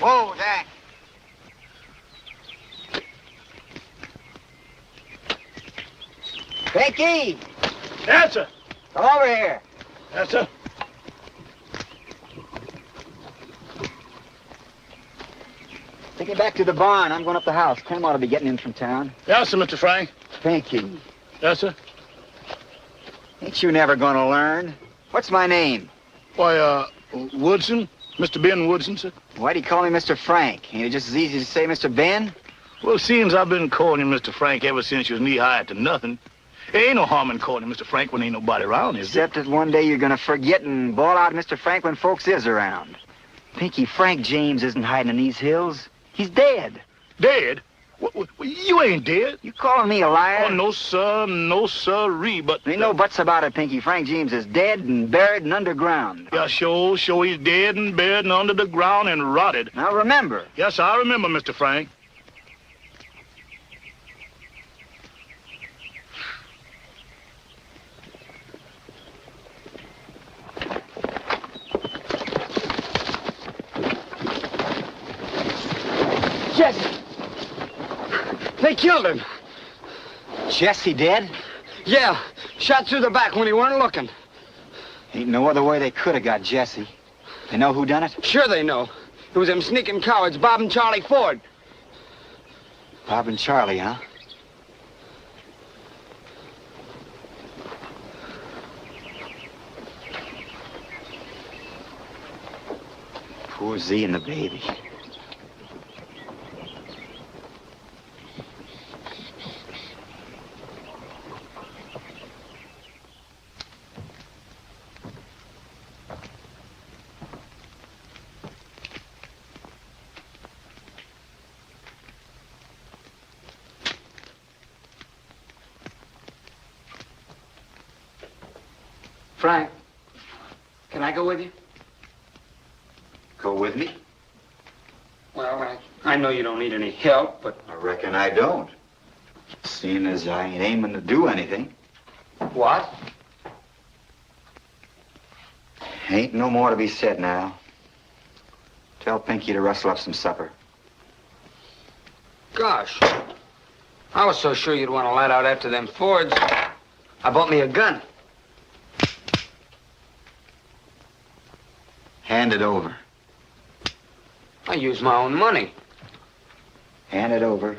Oh, thanks. Pinky! Yes, sir. Come over here. Yes, sir. Take me back to the barn. I'm going up the house. Clem ought to be getting in from town. Yes, sir, Mr. Frank. Pinky. Yes, sir. Ain't you never going to learn? What's my name? Why, Woodson. Mr. Ben Woodson, sir. Why do you call me Mr. Frank? Ain't it just as easy to say Mr. Ben? Well, seems I've been calling you Mr. Frank ever since you was knee-high to nothing. There ain't no harm in calling you Mr. Frank when ain't nobody around, is there? Except that one day you're going to forget and bawl out Mr. Frank when folks is around. Pinky, Frank James isn't hiding in these hills. He's dead. Dead? You ain't dead. You calling me a liar? Oh, no, sir. No, sirree, but... There ain't no buts about it, Pinky. Frank James is dead and buried and underground. Yeah, sure, he's dead and buried and under the ground and rotted. Now remember. Yes, I remember, Mr. Frank. Jesse! They killed him. Jesse dead? Yeah, shot through the back when he weren't looking. Ain't no other way they could have got Jesse. They know who done it? Sure they know. It was them sneaking cowards, Bob and Charlie Ford. Bob and Charlie, huh? Poor Z and the baby. Frank, can I go with you? Go with me? Well, I know you don't need any help, but... I reckon I don't. Seeing as I ain't aiming to do anything. What? Ain't no more to be said now. Tell Pinky to rustle up some supper. Gosh. I was so sure you'd want to let out after them Fords. I bought me a gun. Hand it over. I use my own money. Hand it over.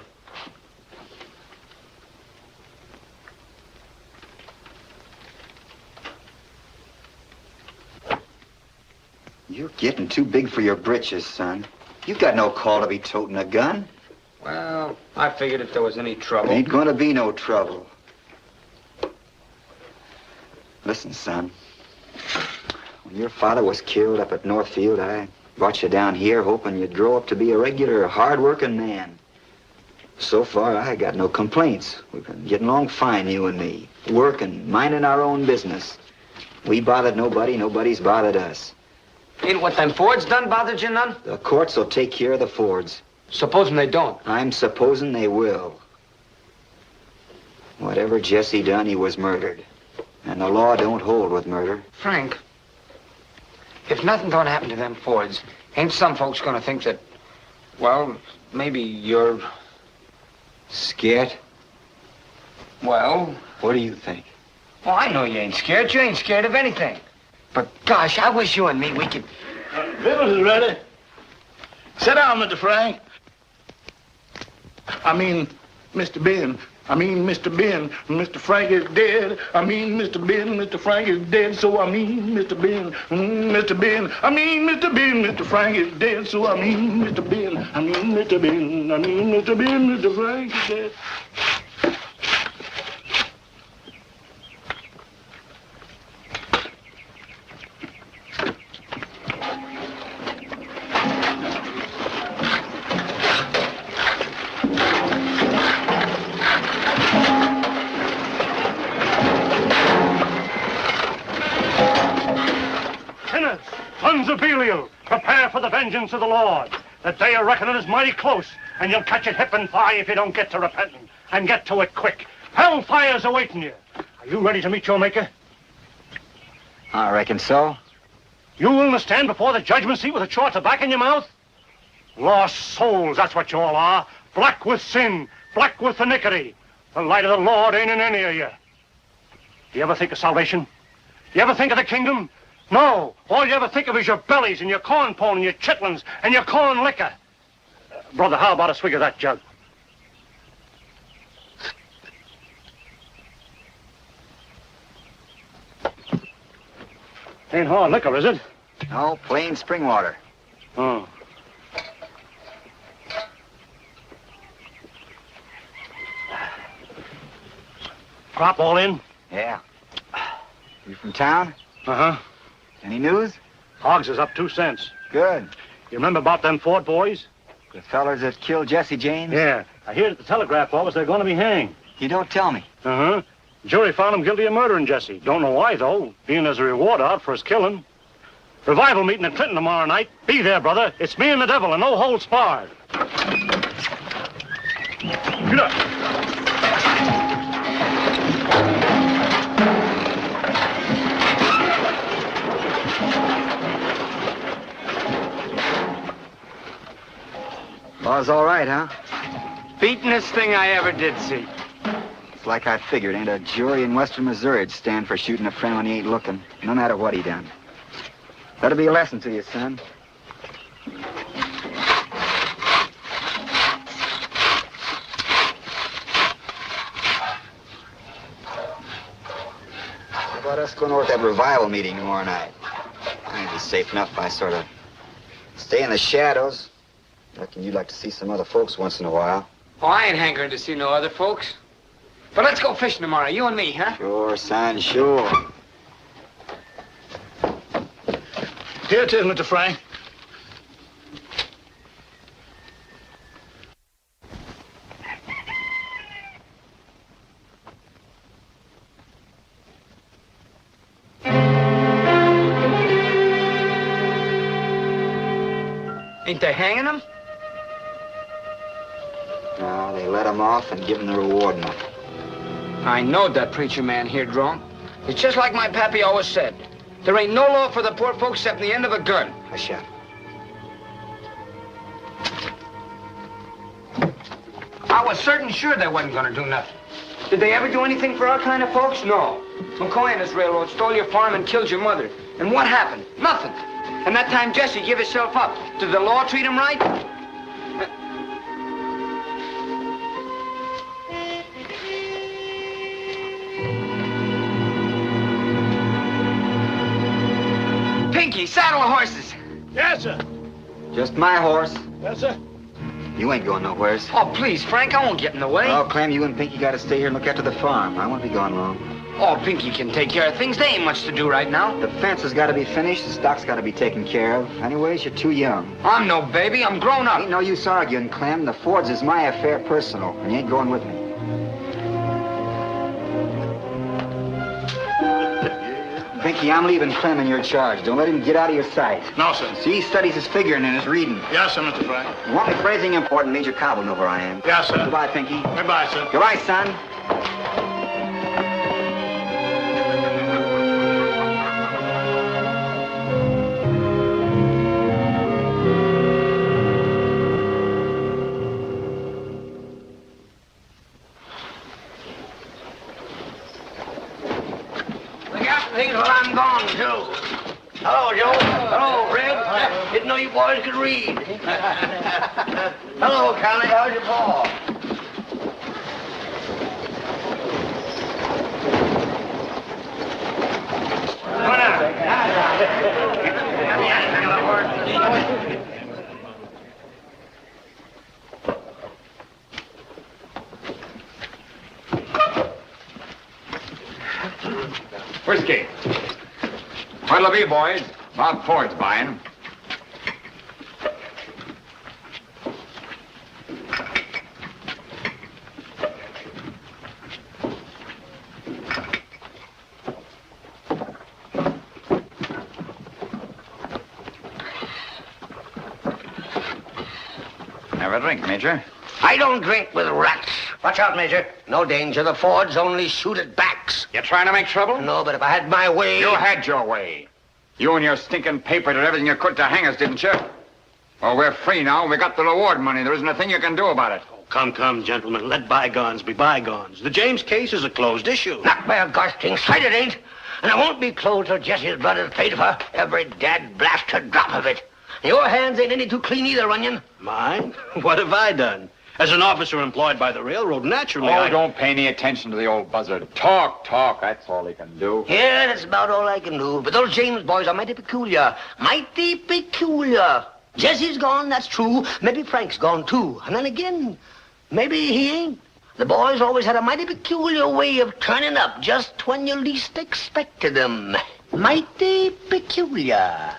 You're getting too big for your britches, son. You got no call to be toting a gun. Well, I figured if there was any trouble... Ain't gonna be no trouble. Listen, son. When your father was killed up at Northfield, I brought you down here hoping you'd grow up to be a regular, hard-working man. So far, I got no complaints. We've been getting along fine, you and me. Working, minding our own business. We bothered nobody, nobody's bothered us. Ain't what them Fords done bothered you none? The courts will take care of the Fords. Supposing they don't. I'm supposing they will. Whatever Jesse done, he was murdered. And the law don't hold with murder. Frank, if nothing don't happen to them Fords, ain't some folks gonna think that, well, maybe you're... Scared? Well... What do you think? Well, I know you ain't scared. You ain't scared of anything. But, gosh, I wish you and me, we could... Victuals is ready. Sit down, Mr. Frank. I mean, Mr. Ben. I mean, Mr. Ben. Mr. Frank is dead. I mean, Mr. Ben. Mr. Frank is dead, so I mean, Mr. Ben. Mr. Ben. I mean, Mr. Ben. Mr. Frank is dead, so I mean, Mr. Ben. I mean, Mr. Ben. I mean, Mr. Ben. Mr. Frank is dead. Sons of Belial, prepare for the vengeance of the Lord. The day of reckoning is mighty close, and you'll catch it hip and thigh if you don't get to repenting. And get to it quick. Hellfire's awaiting you. Are you ready to meet your Maker? I reckon so. You willing to stand before the judgment seat with a chaw of tobacco in your mouth? Lost souls, that's what you all are. Black with sin, black with iniquity. The light of the Lord ain't in any of you. Do you ever think of salvation? You ever think of the kingdom? No. All you ever think of is your bellies and your corn pone and your chitlins and your corn liquor. Brother, how about a swig of that jug? Ain't hard liquor, is it? No, plain spring water. Oh. Crop all in? Yeah. You from town? Uh-huh. Any news? Hogs is up 2 cents. Good. You remember about them Ford boys? The fellers that killed Jesse James? Yeah. I heard at the telegraph office they're going to be hanged. You don't tell me. Uh-huh. Jury found him guilty of murdering Jesse. Don't know why, though, being there's a reward out for his killing. Revival meeting at Clinton tomorrow night. Be there, brother. It's me and the devil, and no holds barred. Get up. Law's all right, huh? Beatin'est thing I ever did see. It's like I figured. Ain't a jury in western Missouri'd stand for shooting a friend when he ain't looking, no matter what he done. That'll be a lesson to you, son. How about us going over to that revival meeting tomorrow night? I'd be safe enough if I sort of stay in the shadows. Reckon you'd like to see some other folks once in a while. Oh, I ain't hankering to see no other folks. But let's go fishing tomorrow, you and me, huh? Sure, son, sure. Here it is, Mr. Frank. Ain't they hanging him? No, they let him off and give him the reward money. I knowed that preacher man here drunk. It's just like my pappy always said. There ain't no law for the poor folks except the end of a gun. Hush up. I was certain sure they wasn't gonna do nothing. Did they ever do anything for our kind of folks? No. McCoy and his railroad stole your farm and killed your mother. And what happened? Nothing. And that time Jesse gave himself up. Did the law treat him right? Pinky, saddle the horses. Yes, sir. Just my horse. Yes, sir. You ain't going nowheres. Oh, please, Frank, I won't get in the way. Well, Clem, you and Pinky got to stay here and look after the farm. I won't be gone long. Oh, Pinky can take care of things. There ain't much to do right now. The fence has got to be finished. The stock's got to be taken care of. Anyways, you're too young. I'm no baby. I'm grown up. Ain't no use arguing, Clem. The Fords is my affair personal, and you ain't going with me. Pinky, I'm leaving Clem in your charge. Don't let him get out of your sight. No, sir. See, he studies his figuring and his reading. Yes, sir, Mr. Frank. You want me phrasing important, Major Cobb will know where I am. Yes, sir. Goodbye, Pinky. Goodbye, sir. Goodbye, son. Things while I'm gone, too. Hello, Joe. Hello, Fred. Didn't know you boys could read. Hello, Connie. How's your paw? Whiskey. What'll it be, boys? Bob Ford's buying. Have a drink, Major. I don't drink with rats. Watch out, Major. No danger. The Fords only shoot at backs. You trying to make trouble? No, but if I had my way... You had your way. You and your stinking paper did everything you could to hang us, didn't you? Well, we're free now. We got the reward money. There isn't a thing you can do about it. Come, gentlemen. Let bygones be bygones. The James case is a closed issue. Not by a gosh dang sight it ain't. And it won't be closed till Jesse's blood is paid for. Every dad blasted drop of it. Your hands ain't any too clean either, Runyon. Mine? What have I done? As an officer employed by the railroad, naturally Don't pay any attention to the old buzzard. Talk. That's all he can do. Yeah, that's about all I can do. But those James boys are mighty peculiar. Mighty peculiar. Jesse's gone, that's true. Maybe Frank's gone, too. And then again, maybe he ain't. The boys always had a mighty peculiar way of turning up just when you least expected them. Mighty peculiar.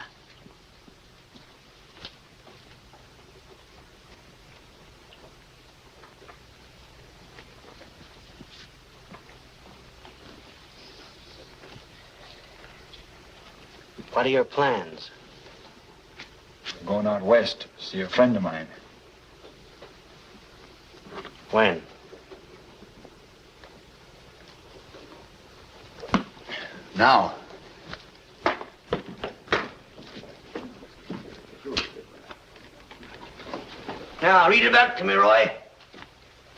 What are your plans? I'm going out west to see a friend of mine. When? Now. Now, read it back to me, Roy.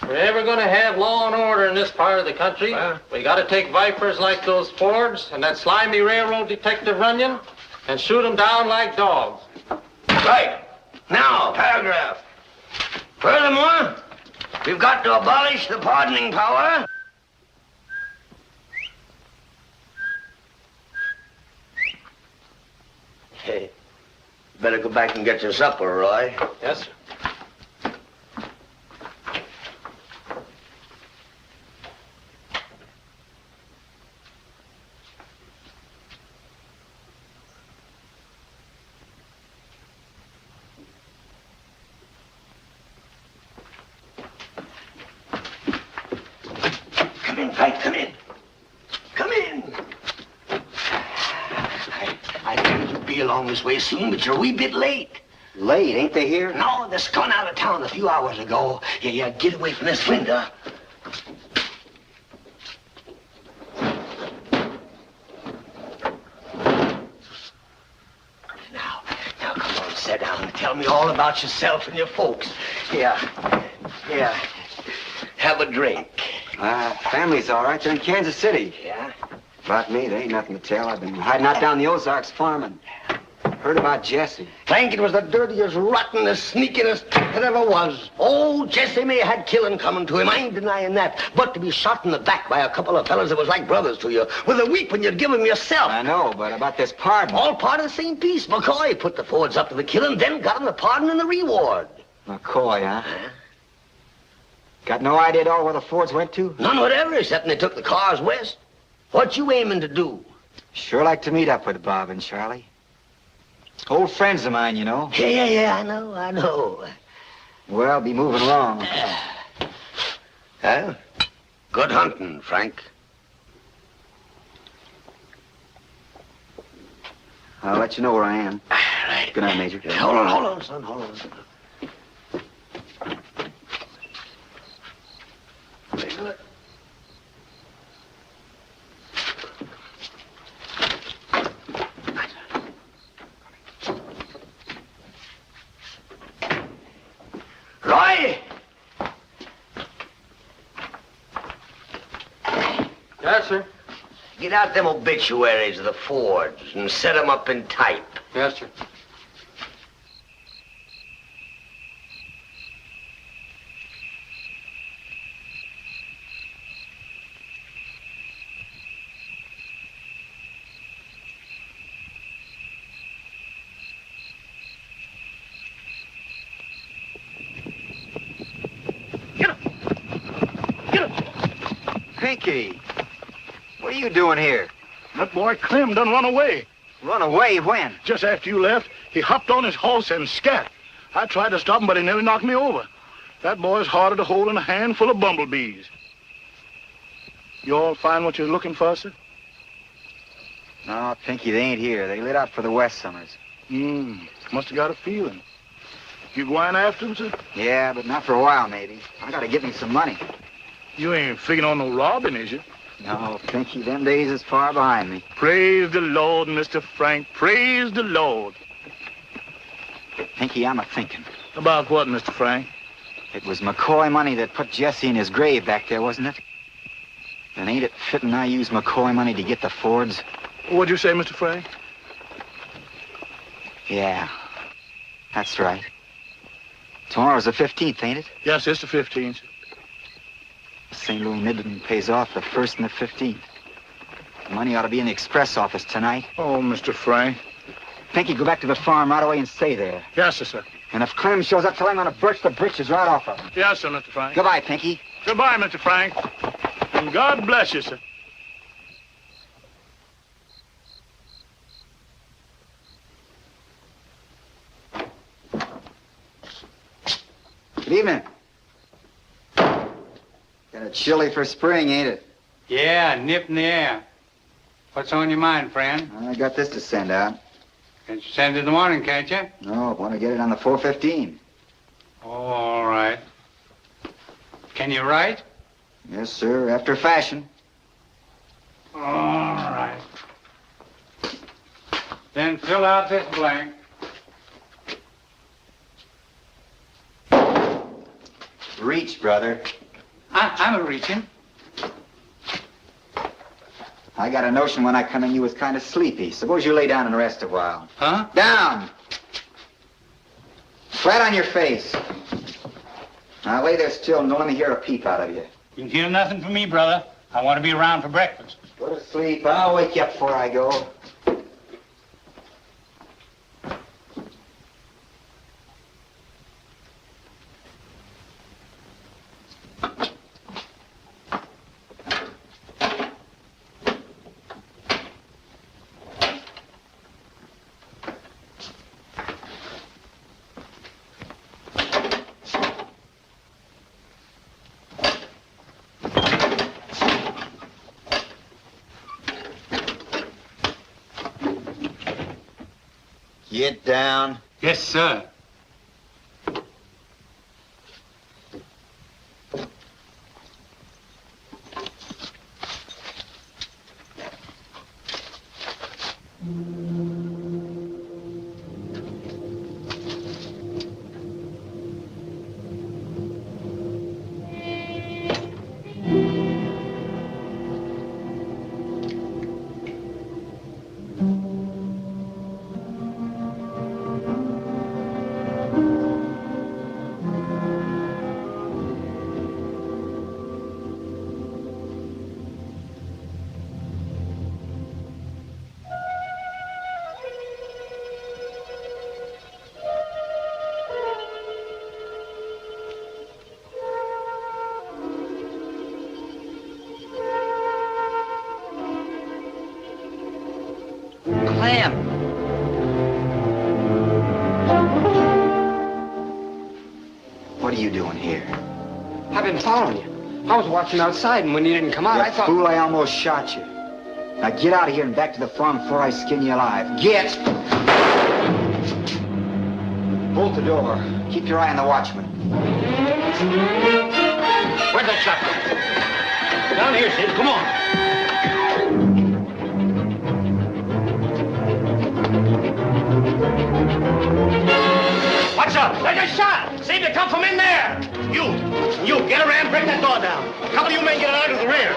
If we're ever going to have law and order in this part of the country, we got to take vipers like those Fords and that slimy railroad detective Runyon and shoot them down like dogs. Right. Now, paragraph. Furthermore, we've got to abolish the pardoning power. Hey, better go back and get your supper, Roy. Yes, sir. Come in, Frank, come in. Come in. I figured you'd be along this way soon, but you're a wee bit late. Late, ain't they here? No, they're coming out of town a few hours ago. Yeah, get away from this window. Now, come on, sit down and tell me all about yourself and your folks. Yeah. Have a drink. Family's all right. They're in Kansas City. Yeah? About me, there ain't nothing to tell. I've been hiding out down the Ozarks farming. Heard about Jesse. Frank, it was the dirtiest, rottenest, sneakingest that ever was. Oh, Jesse may have had killing coming to him. I ain't denying that. But to be shot in the back by a couple of fellas that was like brothers to you, with a weepon you'd give him yourself. I know, but about this pardon. All part of the same piece. McCoy put the Fords up to the killing, then got him the pardon and the reward. McCoy, huh? Got no idea at all where the Fords went to? None whatever, except they took the cars west. What you aiming to do? Sure like to meet up with Bob and Charlie. Old friends of mine, you know. Yeah, I know. Well, be moving along. Huh? Good hunting, Frank. I'll let you know where I am. Right. Good night, Major. Hold on, son, hold on. Very good. Roy! Yes, sir. Get out them obituaries of the Fords and set them up in type. Yes, sir. Pinky, what are you doing here? That boy Clem done run away. Run away when? Just after you left, he hopped on his horse and scat. I tried to stop him, but he nearly knocked me over. That boy's harder to hold than a handful of bumblebees. You all find what you're looking for, sir? No, Pinky, they ain't here. They lit out for the West Summers. Must have got a feeling. You going after him, sir? Yeah, but not for a while, maybe. I gotta get me some money. You ain't figuring on no robbing, is you? No, Pinky, them days is far behind me. Praise the Lord, Mr. Frank. Praise the Lord. Pinky, I'm a-thinking. About what, Mr. Frank? It was McCoy money that put Jesse in his grave back there, wasn't it? Then ain't it fitting I use McCoy money to get the Fords? What'd you say, Mr. Frank? Yeah, that's right. Tomorrow's the 15th, ain't it? Yes, it's the 15th. St. Louis Midland pays off the 1st and the 15th. The money ought to be in the express office tonight. Oh, Mr. Frank. Pinky, go back to the farm right away and stay there. Yes, sir. And if Clem shows up, tell him I'm gonna birch the britches right off of him. Yes, sir, Mr. Frank. Goodbye, Pinky. Goodbye, Mr. Frank. And God bless you, sir. Good evening. Got a chilly for spring, ain't it? Yeah, nip in the air. What's on your mind, friend? I got this to send out. Can you send it in the morning, can't you? No, I want to get it on the 4:15. Oh, all right. Can you write? Yes, sir, after fashion. All right. Then fill out this blank. Reach, brother. I'm a-reaching. I got a notion when I come in you was kind of sleepy. Suppose you lay down and rest a while. Huh? Down! Flat on your face. Now lay there still and don't let me hear a peep out of you. You can hear nothing from me, brother. I want to be around for breakfast. Go to sleep. I'll wake you up before I go. Get down. Yes, sir. Clem! What are you doing here? I've been following you. I was watching outside, and when you didn't come out, You I thought... fool, I almost shot you. Now get out of here and back to the farm before I skin you alive. Get! Bolt the door. Keep your eye on the watchman. Where'd that shot go? Down here, Sid. Come on. Watch out! There's a shot! Seemed to come from in there! You, get around, break that door down. A couple of you men get out of the rear.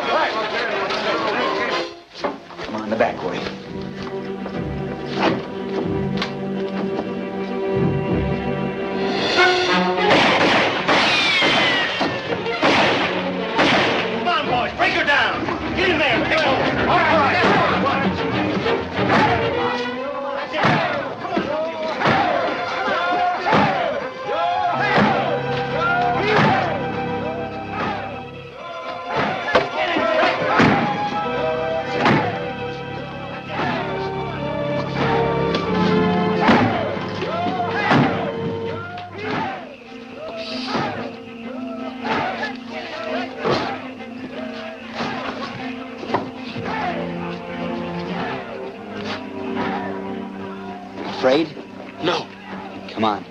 Come on, the back way. Come on, boys, break her down. Get in there, take over. All right. Afraid? No. Come on.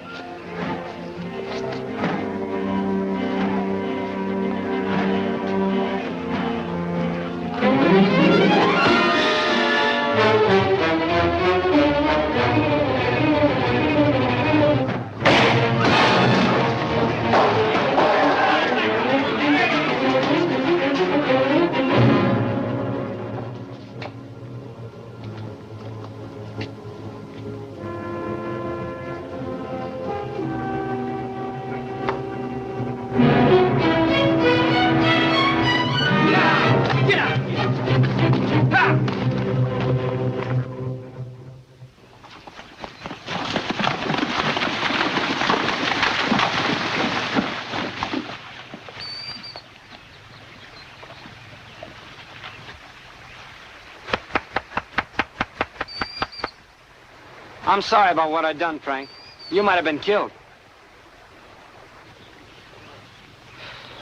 I'm sorry about what I done, Frank. You might have been killed.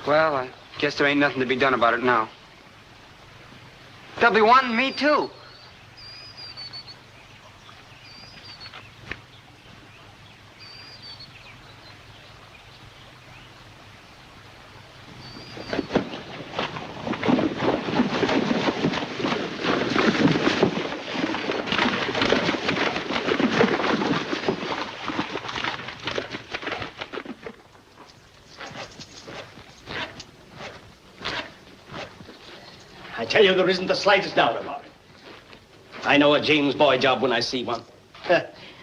Well, I guess there ain't nothing to be done about it now. They'll be wanting me, too. I tell you, there isn't the slightest doubt about it. I know a James boy job when I see one.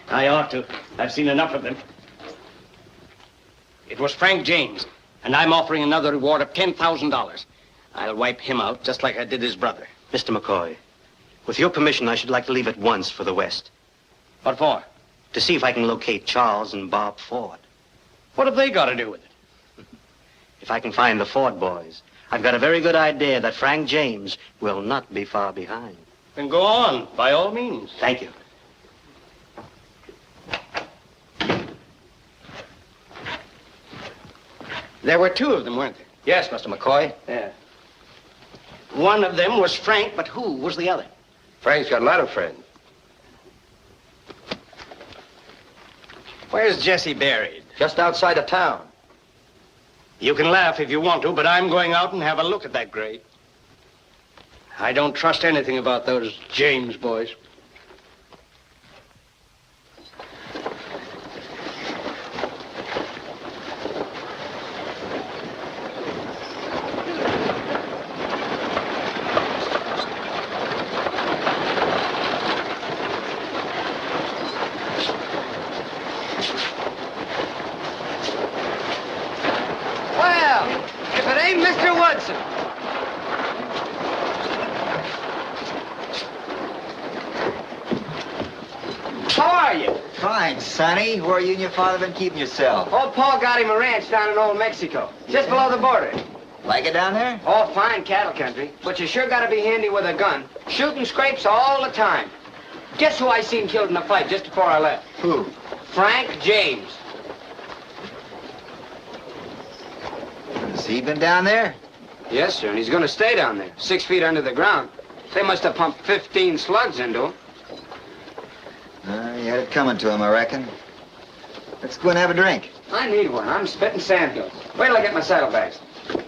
I ought to. I've seen enough of them. It was Frank James, and I'm offering another reward of $10,000. I'll wipe him out just like I did his brother. Mr. McCoy, with your permission, I should like to leave at once for the West. What for? To see if I can locate Charles and Bob Ford. What have they got to do with it? If I can find the Ford boys, I've got a very good idea that Frank James will not be far behind. Then go on, by all means. Thank you. There were two of them, weren't there? Yes, Mr. McCoy. Yeah. One of them was Frank, but who was the other? Frank's got a lot of friends. Where's Jesse buried? Just outside of town. You can laugh if you want to, but I'm going out and have a look at that grave. I don't trust anything about those James boys. Sonny, where you and your father been keeping yourself? Old Paul got him a ranch down in Old Mexico, just below the border. Like it down there? Oh, fine cattle country, but you sure gotta be handy with a gun. Shooting scrapes all the time. Guess who I seen killed in a fight just before I left? Who? Frank James. Has he been down there? Yes, sir, and he's gonna stay down there, 6 feet under the ground. They must have pumped 15 slugs into him. You had it coming to him, I reckon. Let's go and have a drink. I need one. I'm spitting sandhills. Wait till I get my saddlebags.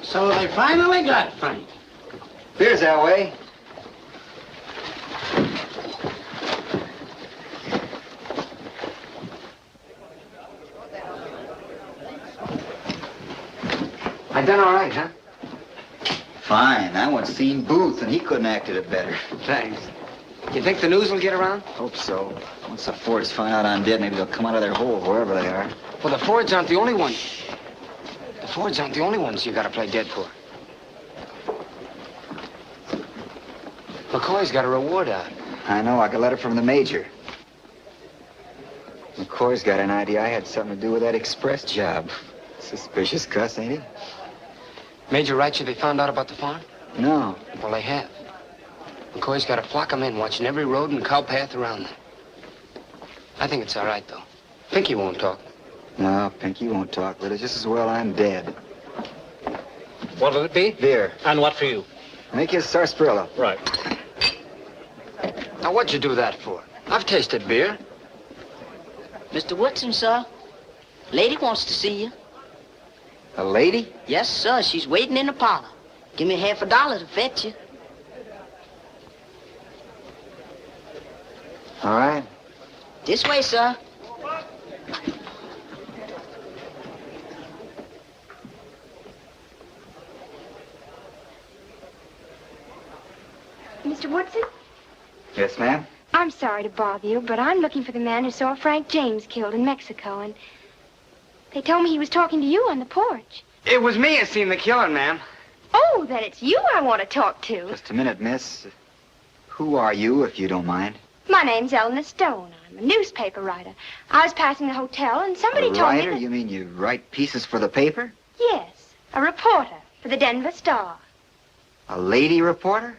So they finally got Frank. Beer's that way. I done all right, huh? Fine. I once seen Booth, and he couldn't have acted it better. Thanks. You think the news will get around? Hope so. Once the Fords find out I'm dead, maybe they'll come out of their hole, wherever they are. Well, the Fords aren't the only ones. The Fords aren't the only ones you gotta play dead for. McCoy's got a reward out. I know. I got a letter from the Major. McCoy's got an idea I had something to do with that express job. Suspicious cuss, ain't he? Major writes you they found out about the farm? No. Well, they have. McCoy's got a flock of men watching every road and cow path around there. I think it's all right, though. Pinky won't talk. No, Pinky won't talk, but it's just as well I'm dead. What'll it be? Beer. And what for you? Make you a sarsaparilla. Right. Now, what'd you do that for? I've tasted beer. Mr. Woodson, sir. Lady wants to see you. A lady? Yes, sir. She's waiting in the parlor. Give me $50 to fetch you. All right. This way, sir. Mr. Woodson? Yes, ma'am? I'm sorry to bother you, but I'm looking for the man who saw Frank James killed in Mexico, and they told me he was talking to you on the porch. It was me that seen the killing, ma'am. Oh, then it's you I want to talk to. Just a minute, miss. Who are you, if you don't mind? My name's Eleanor Stone. I'm a newspaper writer. I was passing the hotel, and somebody A told me writer? that... You mean you write pieces for the paper? Yes, a reporter for the Denver Star. A lady reporter?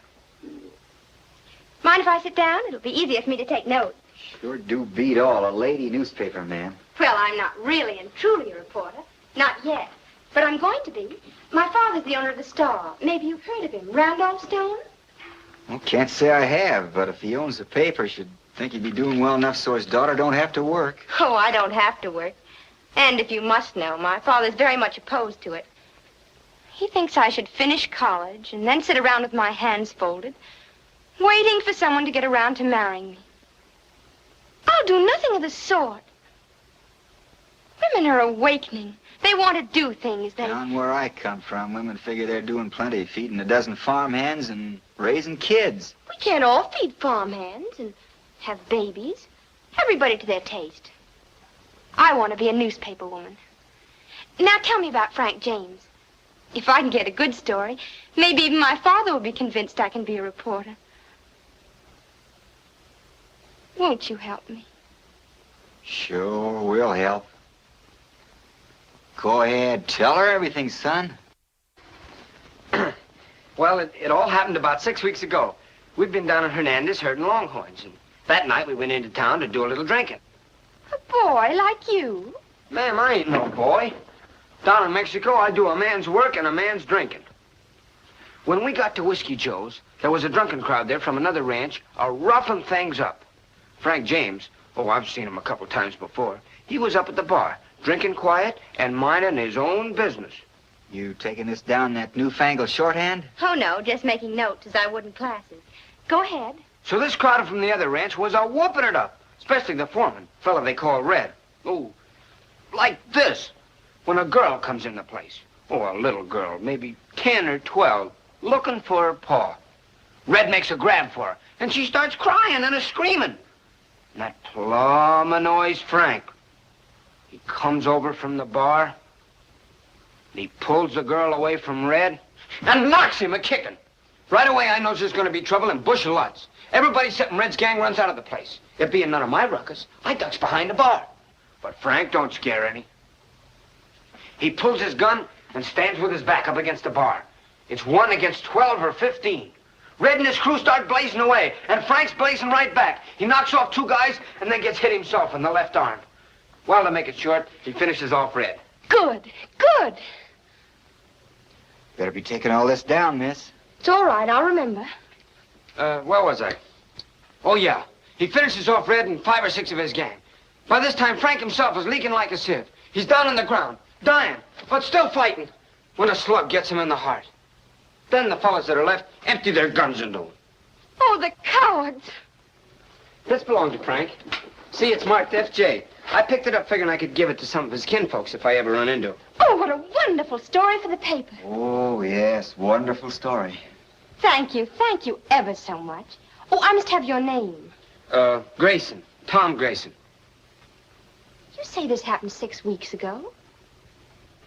Mind if I sit down? It'll be easier for me to take notes. Sure do beat all, a lady newspaper man. Well, I'm not really and truly a reporter. Not yet. But I'm going to be. My father's the owner of the Star. Maybe you've heard of him. Randolph Stone? Well, can't say I have, but if he owns the paper, should think he'd be doing well enough so his daughter don't have to work. Oh, I don't have to work. And if you must know, my father's very much opposed to it. He thinks I should finish college and then sit around with my hands folded, waiting for someone to get around to marrying me. I'll do nothing of the sort. Women are awakening. They want to do things that... Down where I come from, women figure they're doing plenty, feeding a dozen farmhands and raising kids. We can't all feed farmhands and have babies. Everybody to their taste. I want to be a newspaper woman. Now tell me about Frank James. If I can get a good story, maybe even my father will be convinced I can be a reporter. Won't you help me? Sure, we'll help. Go ahead, tell her everything, son. Well, it all happened about 6 weeks ago. We'd been down in Hernandez herding longhorns, and that night we went into town to do a little drinking. A boy like you? Ma'am, I ain't no boy. Down in Mexico, I do a man's work and a man's drinking. When we got to Whiskey Joe's, there was a drunken crowd there from another ranch, roughing things up. Frank James, oh, I've seen him a couple times before, he was up at the bar, drinking quiet and minding his own business. You taking this down that newfangled shorthand? Oh, no, just making notes as I would in classes. Go ahead. So this crowd from the other ranch was a-whooping it up, especially the foreman, fella they call Red. Oh, like this. When a girl comes in the place, oh, a little girl, maybe 10 or 12, looking for her pa. Red makes a grab for her, and she starts crying and a-screaming. And that plumb annoys Frank. He comes over from the bar, and he pulls the girl away from Red and knocks him a-kicking. Right away, I knows there's going to be trouble and bush of lots. Everybody except Red's gang runs out of the place. It being none of my ruckus, I ducks behind the bar. But Frank don't scare any. He pulls his gun and stands with his back up against the bar. It's 1 against 12 or 15. Red and his crew start blazing away, and Frank's blazing right back. He knocks off 2 guys and then gets hit himself in the left arm. Well, to make it short, he finishes off Red. Good, good. Better be taking all this down, miss. It's all right, I'll remember. Where was I? Oh, yeah. He finishes off Red and 5 or 6 of his gang. By this time, Frank himself is leaking like a sieve. He's down on the ground, dying, but still fighting, when a slug gets him in the heart. Then the fellas that are left empty their guns into him. Oh, the cowards. This belonged to Frank. See, it's marked FJ. I picked it up figuring I could give it to some of his kinfolks if I ever run into him. Oh, what a wonderful story for the paper. Oh, yes, wonderful story. Thank you ever so much. Oh, I must have your name. Grayson. Tom Grayson. You say this happened 6 weeks ago?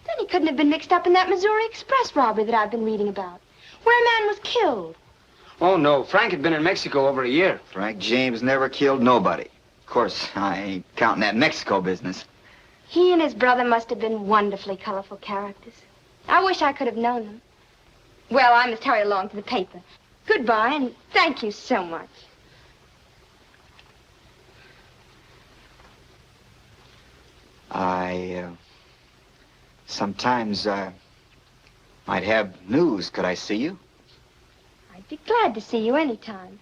Then he couldn't have been mixed up in that Missouri Express robbery that I've been reading about, where a man was killed. Oh, no. Frank had been in Mexico over a year. Frank James never killed nobody. Of course, I ain't counting that Mexico business. He and his brother must have been wonderfully colorful characters. I wish I could have known them. Well, I must hurry along to the paper. Goodbye, and thank you so much. Sometimes, might have news. Could I see you? I'd be glad to see you anytime.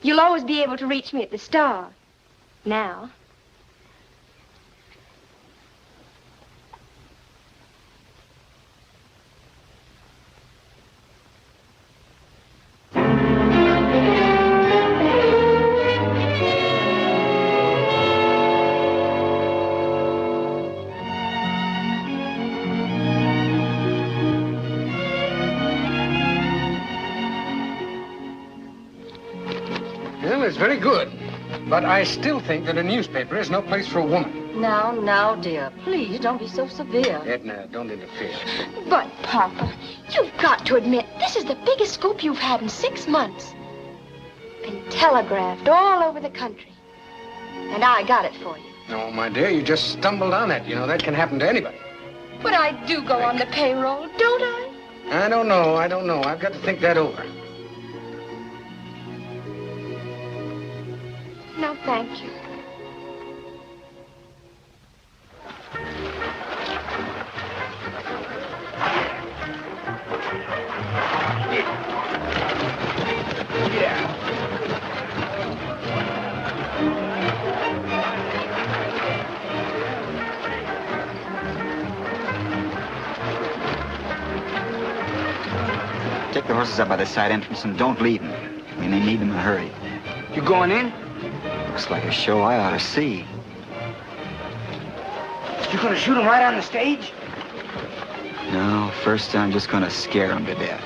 You'll always be able to reach me at the Star. Now. Well, it's very good. But I still think that a newspaper is no place for a woman. Now, dear. Please, don't be so severe. Edna, don't interfere. But, Papa, you've got to admit, this is the biggest scoop you've had in 6 months. Been telegraphed all over the country. And I got it for you. No, my dear, you just stumbled on it. You know, that can happen to anybody. But I do go on the payroll, don't I? I don't know. I've got to think that over. No, thank you. pick the horses up by the side entrance and don't leave them. We may need them in a hurry. You going in? Looks like a show I ought to see. You gonna shoot him right on the stage? No, first I'm just gonna scare them to death.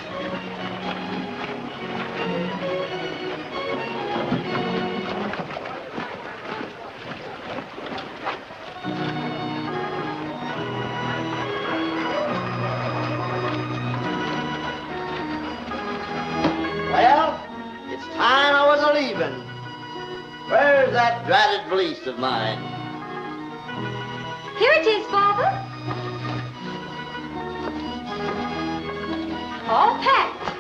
Well, it's time I was a-leaving. Where's that dratted valise of mine? Here it is, Father. All packed.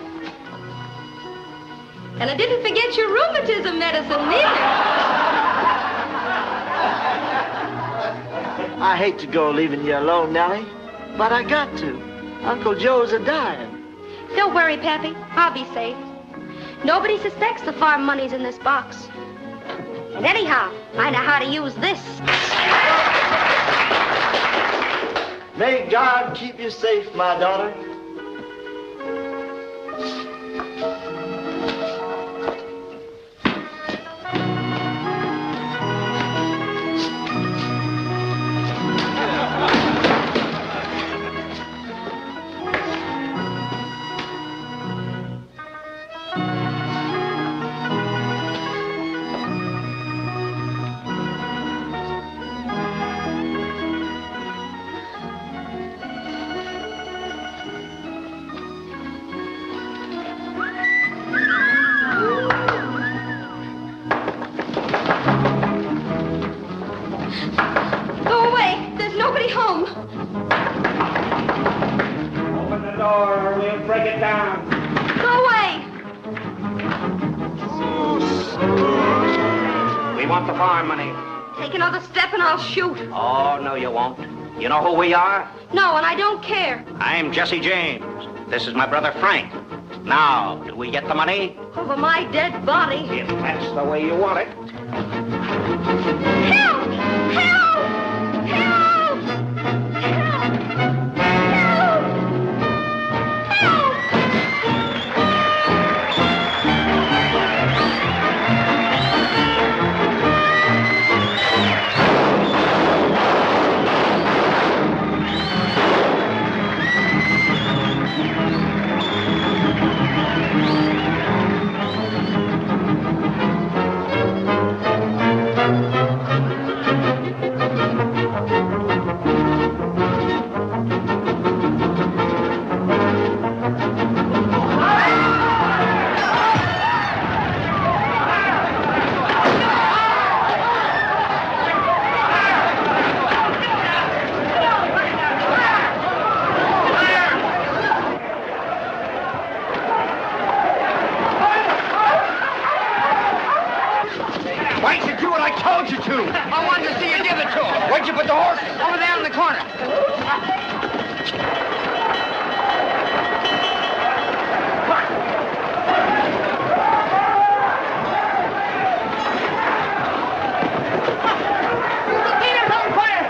And I didn't forget your rheumatism medicine, neither. I hate to go leaving you alone, Nellie, but I got to. Uncle Joe's a-dying. Don't worry, Pappy. I'll be safe. Nobody suspects the farm money's in this box. And anyhow, I know how to use this. May God keep you safe, my daughter. Go away. There's nobody home. Open the door or we'll break it down. Go away. We want the farm money. Take another step and I'll shoot. Oh, no, you won't. You know who we are? No, and I don't care. I'm Jesse James. This is my brother Frank. Now, do we get the money? Over my dead body. If that's the way you want it. Help! Help! Help! Help! Why'd you do what I told you to? I wanted to see you give it to him. Where'd you put the horses? Over there in the corner. Peter's on fire!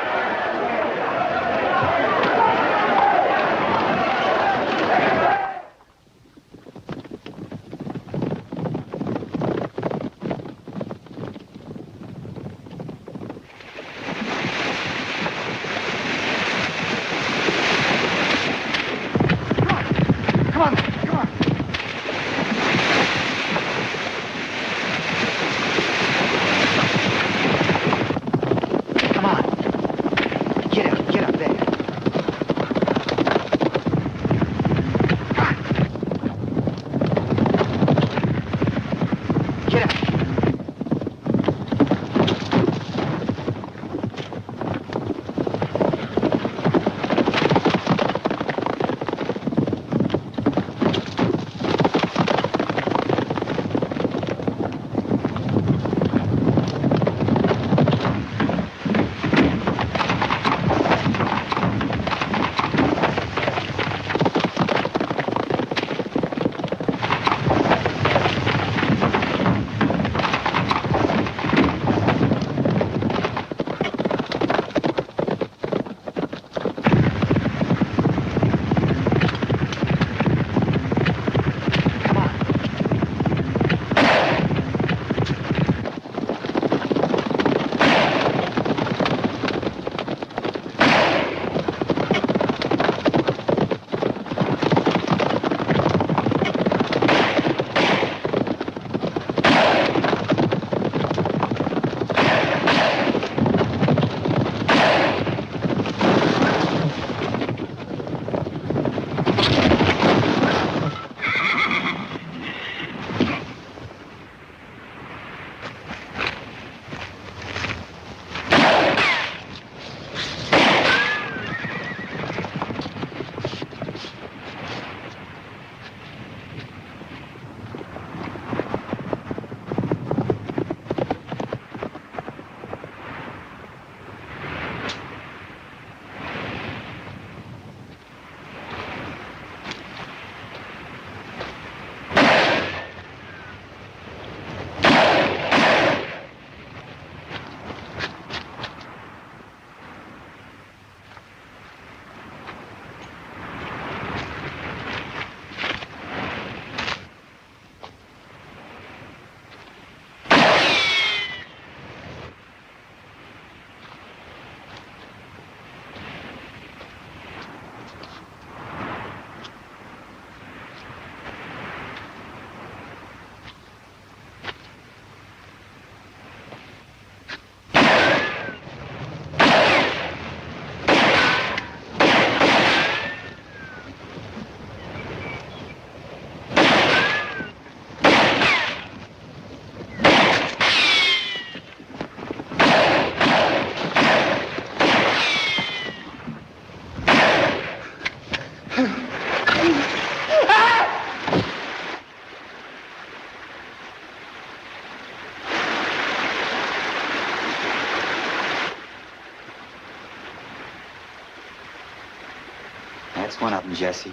That's one of them, Jesse.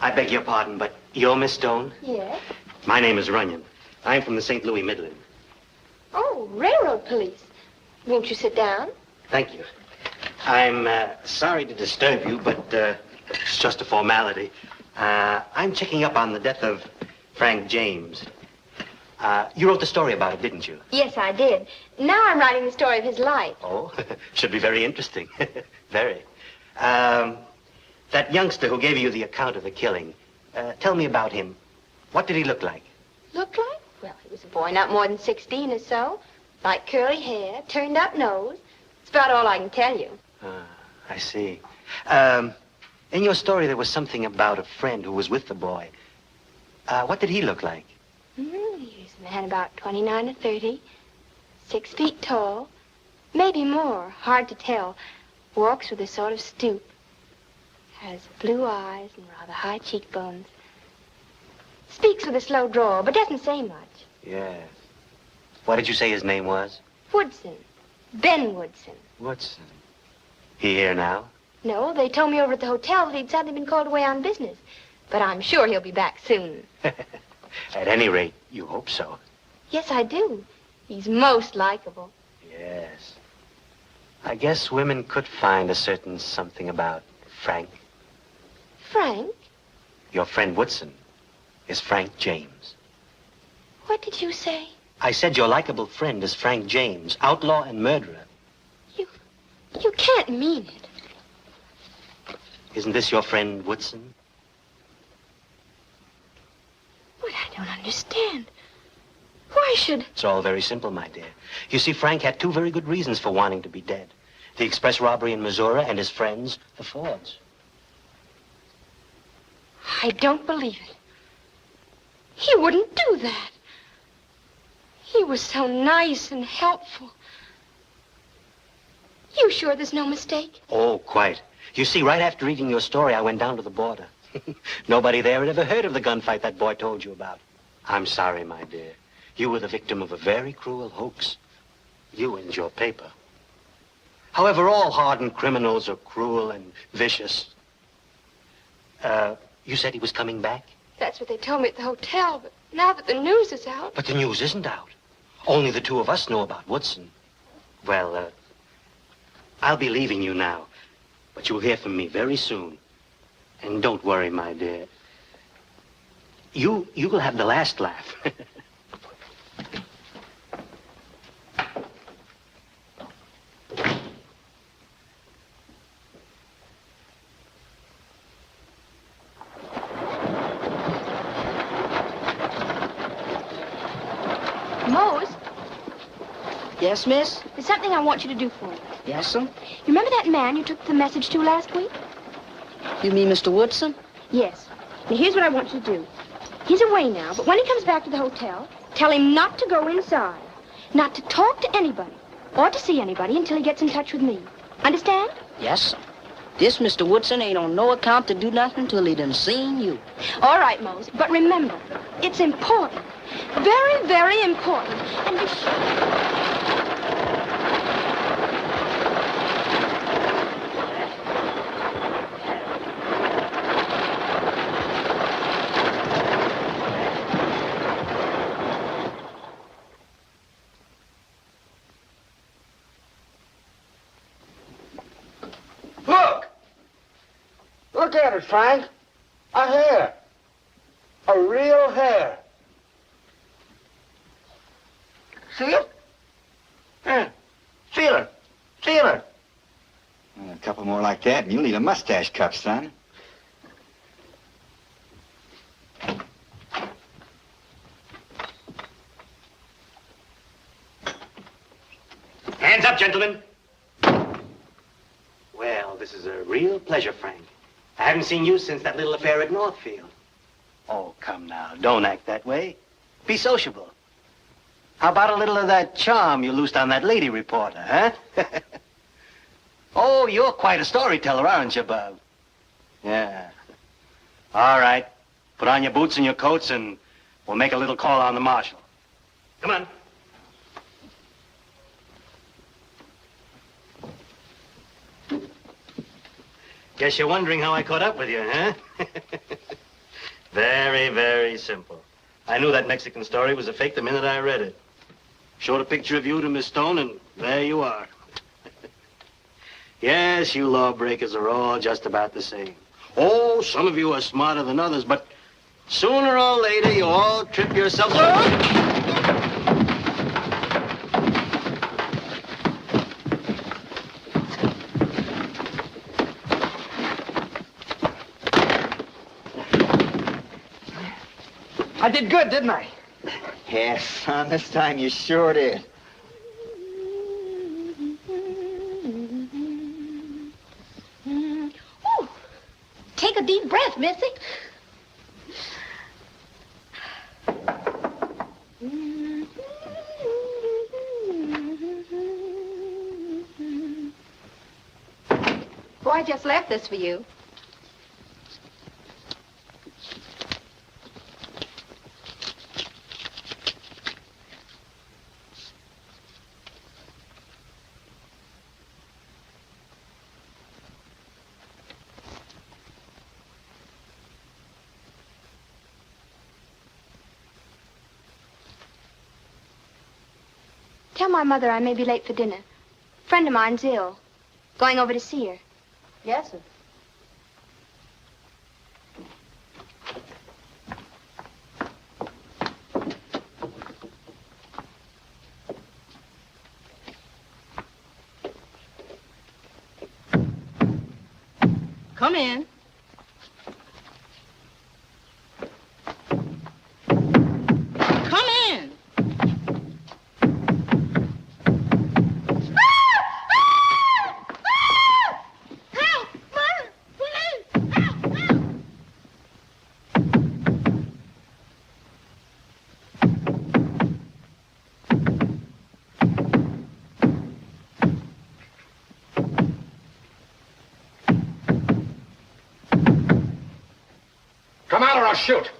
I beg your pardon, but you're Miss Stone? Yes? My name is Runyon. I'm from the St. Louis Midland. Oh, railroad police. Won't you sit down? Thank you. I'm sorry to disturb you, but it's just a formality. I'm checking up on the death of Frank James. You wrote the story about it, didn't you? Yes, I did. Now I'm writing the story of his life. Oh, should be very interesting. Very. That youngster who gave you the account of the killing, tell me about him. What did he look like? Look like? Well, he was a boy not more than 16 or so. Light curly hair, turned up nose. That's about all I can tell you. I see. In your story, there was something about a friend who was with the boy. What did he look like? He was a man about 29 or 30, 6 feet tall, maybe more, hard to tell. Walks with a sort of stoop. Has blue eyes and rather high cheekbones. Speaks with a slow drawl, but doesn't say much. Yes. What did you say his name was? Woodson. Ben Woodson. Woodson. He here now? No, they told me over at the hotel that he'd suddenly been called away on business. But I'm sure he'll be back soon. At any rate, you hope so. Yes, I do. He's most likable. Yes. I guess women could find a certain something about Frank. Frank? Your friend Woodson is Frank James. What did you say? I said your likable friend is Frank James, outlaw and murderer. You can't mean it. Isn't this your friend Woodson? But I don't understand. Why should... It's all very simple, my dear. You see, Frank had two very good reasons for wanting to be dead. The express robbery in Missouri and his friends, the Fords. I don't believe it. He wouldn't do that. He was so nice and helpful. You sure there's no mistake? Oh, quite. You see, right after reading your story, I went down to the border. Nobody there had ever heard of the gunfight that boy told you about. I'm sorry, my dear. You were the victim of a very cruel hoax. You and your paper. However, all hardened criminals are cruel and vicious. You said he was coming back? That's what they told me at the hotel, but now that the news is out... But the news isn't out. Only the two of us know about Woodson. Well, I'll be leaving you now, but you'll hear from me very soon. And don't worry, my dear. You will have the last laugh. Mose? Yes, miss? There's something I want you to do for me. Yes, sir? You remember that man you took the message to last week? You mean Mr. Woodson? Yes. Now, here's what I want you to do. He's away now, but when he comes back to the hotel, tell him not to go inside, not to talk to anybody, or to see anybody until he gets in touch with me. Understand? Yes, sir. This Mr. Woodson ain't on no account to do nothing till he done seen you. All right, Mose, but remember, it's important. Very, very important. And be sure... Look at it, Frank. A hair. A real hair. See it? Yeah. Feel it. Feel it. A couple more like that, and you'll need a mustache cuff, son. Hands up, gentlemen. Well, this is a real pleasure, Frank. I haven't seen you since that little affair at Northfield. Oh, come now. Don't act that way. Be sociable. How about a little of that charm you loosed on that lady reporter, huh? Oh, you're quite a storyteller, aren't you, Bub? Yeah. All right. Put on your boots and your coats and We'll make a little call on the marshal. Come on. Guess you're wondering how I caught up with you, huh? Very, very simple. I knew that Mexican story was a fake the minute I read it. Showed a picture of you to Miss Stone, and there you are. Yes, you lawbreakers are all just about the same. Oh, some of you are smarter than others, but sooner or later you all trip yourselves up. I did good, didn't I? Yes, son, this time you sure did. Ooh, take a deep breath, Missy. Oh, I just left this for you. Tell my mother I may be late for dinner. A friend of mine's ill. Going over to see her. Yes, sir. Come in. Come in. Come out or I'll shoot.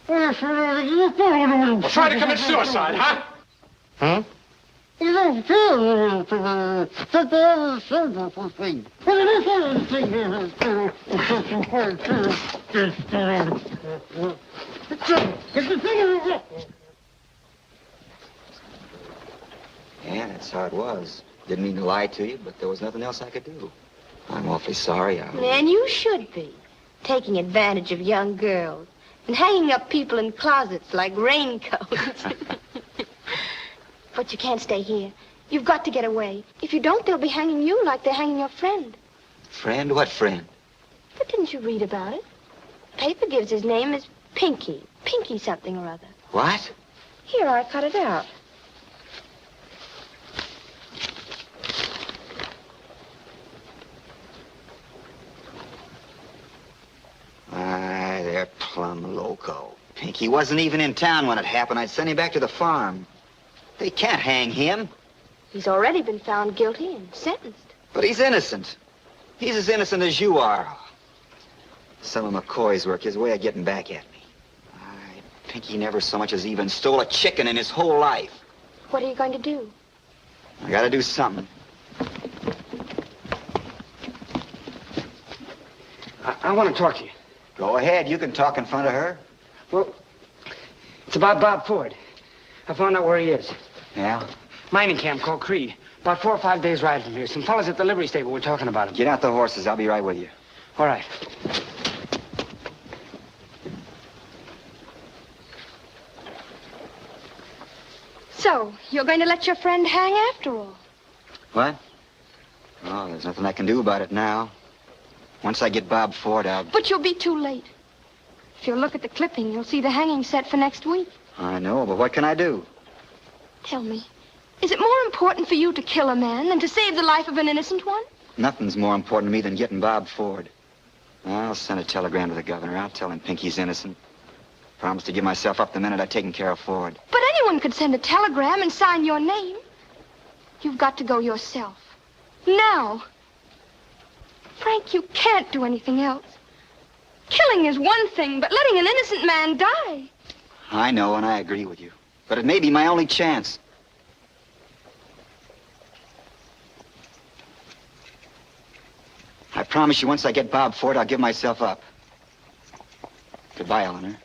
Well, try to commit suicide, huh? Huh? Yeah, that's how it was. Didn't mean to lie to you, but there was nothing else I could do. I'm awfully sorry. And you should be. Taking advantage of young girls and hanging up people in closets like raincoats. But you can't stay here. You've got to get away. If you don't, they'll be hanging you like they're hanging your friend. Friend? What friend? But didn't you read about it? Paper gives his name as Pinky. Pinky something or other. What? Here, I cut it out. They're plumb loco. Pinky wasn't even in town when it happened. I'd send him back to the farm. They can't hang him. He's already been found guilty and sentenced. But he's innocent. He's as innocent as you are. Some of McCoy's work, his way of getting back at me. Pinky never so much as even stole a chicken in his whole life. What are you going to do? I gotta do something. I want to talk to you. Go ahead. You can talk in front of her. Well, it's about Bob Ford. I found out where he is. Yeah? Mining camp called Creed. About 4 or 5 days ride from here. Some fellas at the livery stable were talking about him. Get out the horses. I'll be right with you. All right. So, you're going to let your friend hang after all? What? Oh, there's nothing I can do about it now. Once I get Bob Ford out... But you'll be too late. If you'll look at the clipping, you'll see the hanging set for next week. I know, but what can I do? Tell me, is it more important for you to kill a man than to save the life of an innocent one? Nothing's more important to me than getting Bob Ford. I'll send a telegram to the governor. I'll tell him Pinky's innocent. Promised to give myself up the minute I'd taken care of Ford. But anyone could send a telegram and sign your name. You've got to go yourself. Now. Frank, you can't do anything else. Killing is one thing, but letting an innocent man die. I know, and I agree with you. But it may be my only chance. I promise you, once I get Bob Ford, I'll give myself up. Goodbye, Eleanor.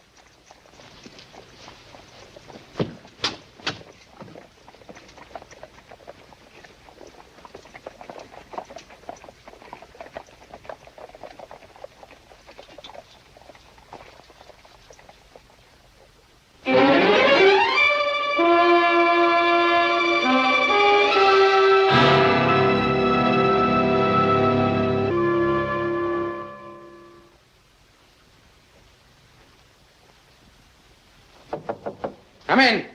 Come in.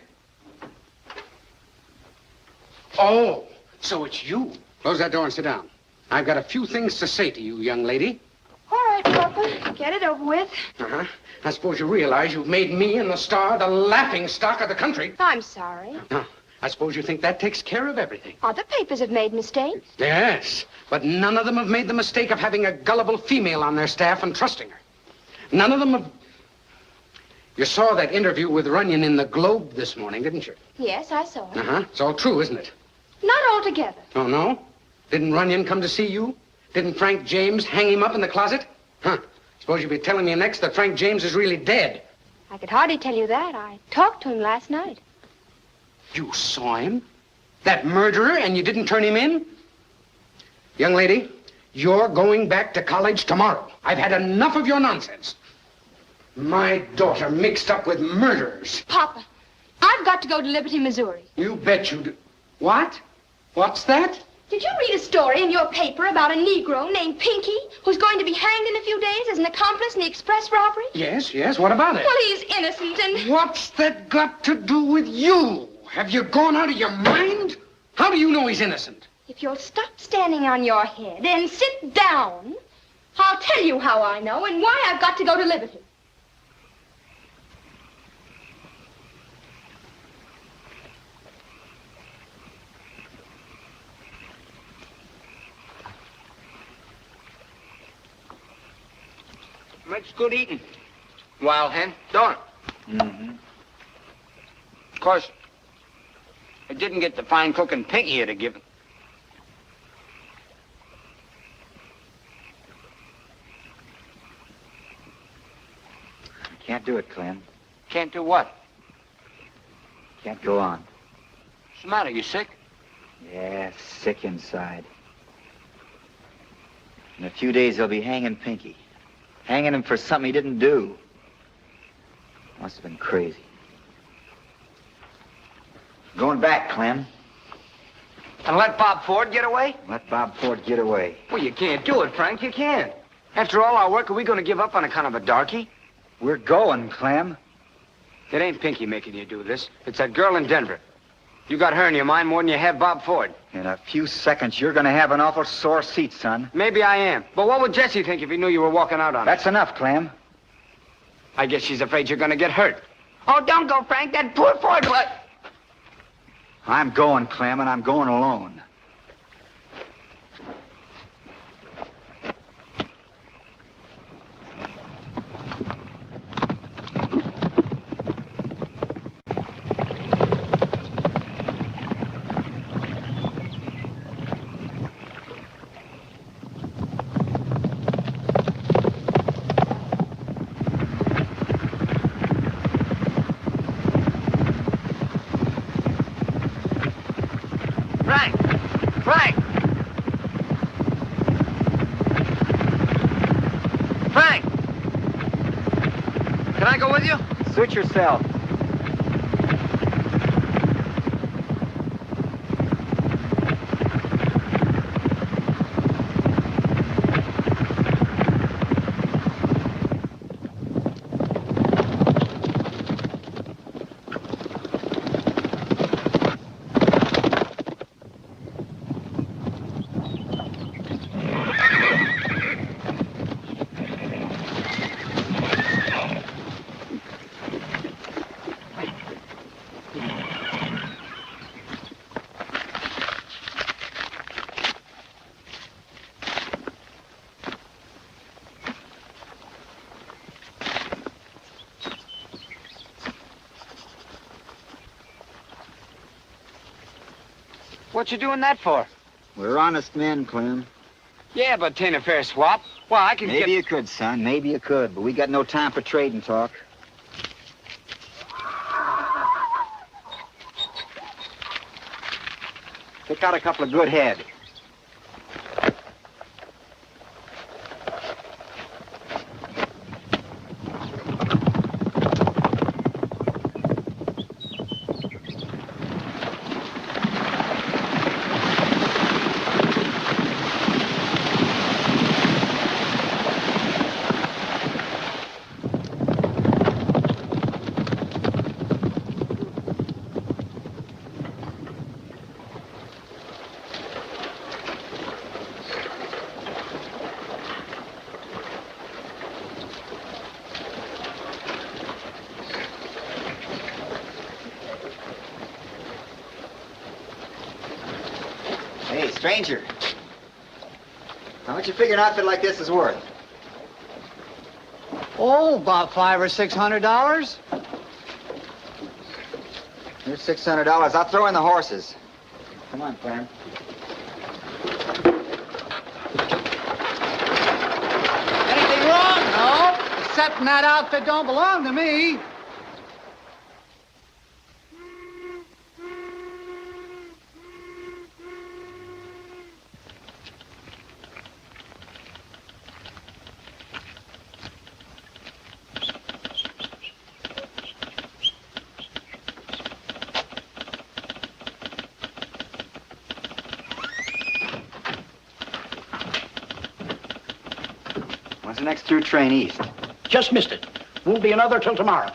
Oh, so it's you. Close that door and sit down. I've got a few things to say to you, young lady. All right, Papa. Get it over with. Uh-huh. I suppose you realize you've made me and the star the laughing stock of the country. I'm sorry. I suppose you think that takes care of everything. Other papers have made mistakes. Yes, but none of them have made the mistake of having a gullible female on their staff and trusting her. None of them have... You saw that interview with Runyon in the Globe this morning, didn't you? Yes, I saw it. Uh-huh. It's all true, isn't it? Not altogether. Oh, no? Didn't Runyon come to see you? Didn't Frank James hang him up in the closet? Huh. Suppose you'll be telling me next that Frank James is really dead. I could hardly tell you that. I talked to him last night. You saw him? That murderer, and you didn't turn him in? Young lady, you're going back to college tomorrow. I've had enough of your nonsense. My daughter mixed up with murderers. Papa, I've got to go to Liberty, Missouri. You bet you do. What? What's that? Did you read a story in your paper about a Negro named Pinky who's going to be hanged in a few days as an accomplice in the express robbery? Yes. What about it? Well, he's innocent and... What's that got to do with you? Have you gone out of your mind? How do you know he's innocent? If you'll stop standing on your head and sit down, I'll tell you how I know and why I've got to go to Liberty. Makes good eating. Wild hen, don't it? Mm-hmm. Of course, I didn't get the fine cooking Pinky here to give it. Can't do it, Clem. Can't do what? Can't go on. What's the matter? You sick? Yeah, sick inside. In a few days, they'll be hanging Pinky. Hanging him for something he didn't do. Must have been crazy. Going back, Clem. And let Bob Ford get away? Let Bob Ford get away. Well, you can't do it, Frank. You can't. After all our work, are we going to give up on account of a darky? We're going, Clem. It ain't Pinky making you do this. It's that girl in Denver. You got her in your mind more than you have Bob Ford. In a few seconds, you're going to have an awful sore seat, son. Maybe I am. But what would Jessie think if he knew you were walking out on her? That's enough, Clem. I guess she's afraid you're going to get hurt. Oh, don't go, Frank. That poor Ford. What? I'm going, Clem, and I'm going alone. Suit yourself. What you doing that for? We're honest men, Clem. Yeah, but 'tain't a fair swap. Well, I can Maybe you could, son. Maybe you could. But we got no time for trading talk. Pick out a couple of good head. Hey, stranger. How much you figure an outfit like this is worth? Oh, about $500 or $600. Here's $600. I'll throw in the horses. Come on, Clem. Anything wrong? No. Except that outfit don't belong to me. When's the next through train east? Just missed it. Won't be another till tomorrow.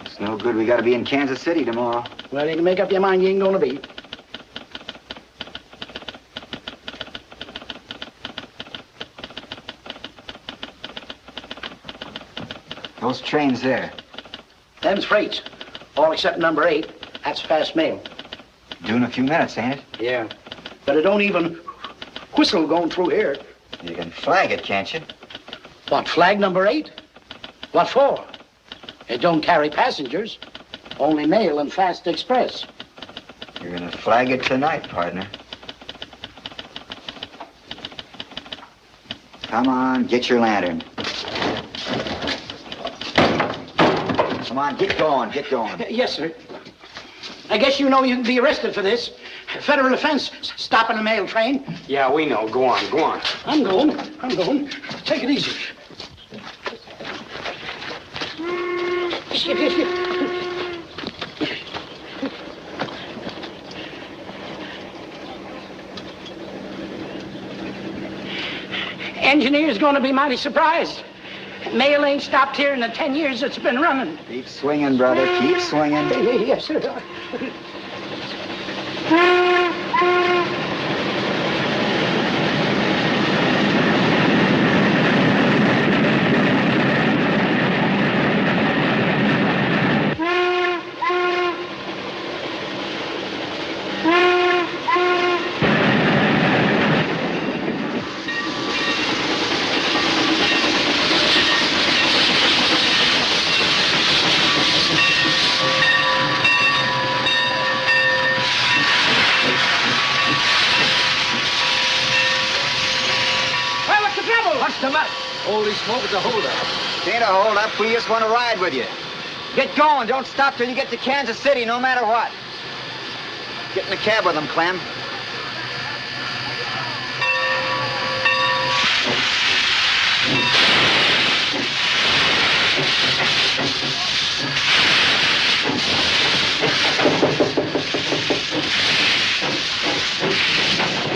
It's no good. We gotta be in Kansas City tomorrow. Well, you can make up your mind you ain't gonna be. Those trains there. Them's freights. All except number 8. That's fast mail. Due in a few minutes, ain't it? Yeah. But it don't even whistle going through here. You can flag it, can't you? What, flag number 8? What for? It don't carry passengers. Only mail and fast express. You're gonna flag it tonight, partner. Come on, get your lantern. Come on, get going, get going. Yes, sir. I guess you know you can be arrested for this. Federal offense, stopping a mail train. Yeah, we know. Go on, go on. I'm going. Take it easy. Engineer's gonna be mighty surprised. Mail ain't stopped here in the 10 years it's been running. Keep swinging, brother, keep swinging. Yes, sir. Holy smoke, it's a holdup. It ain't a hold-up. We just want to ride with you. Get going. Don't stop till you get to Kansas City, no matter what. Get in the cab with them, Clem.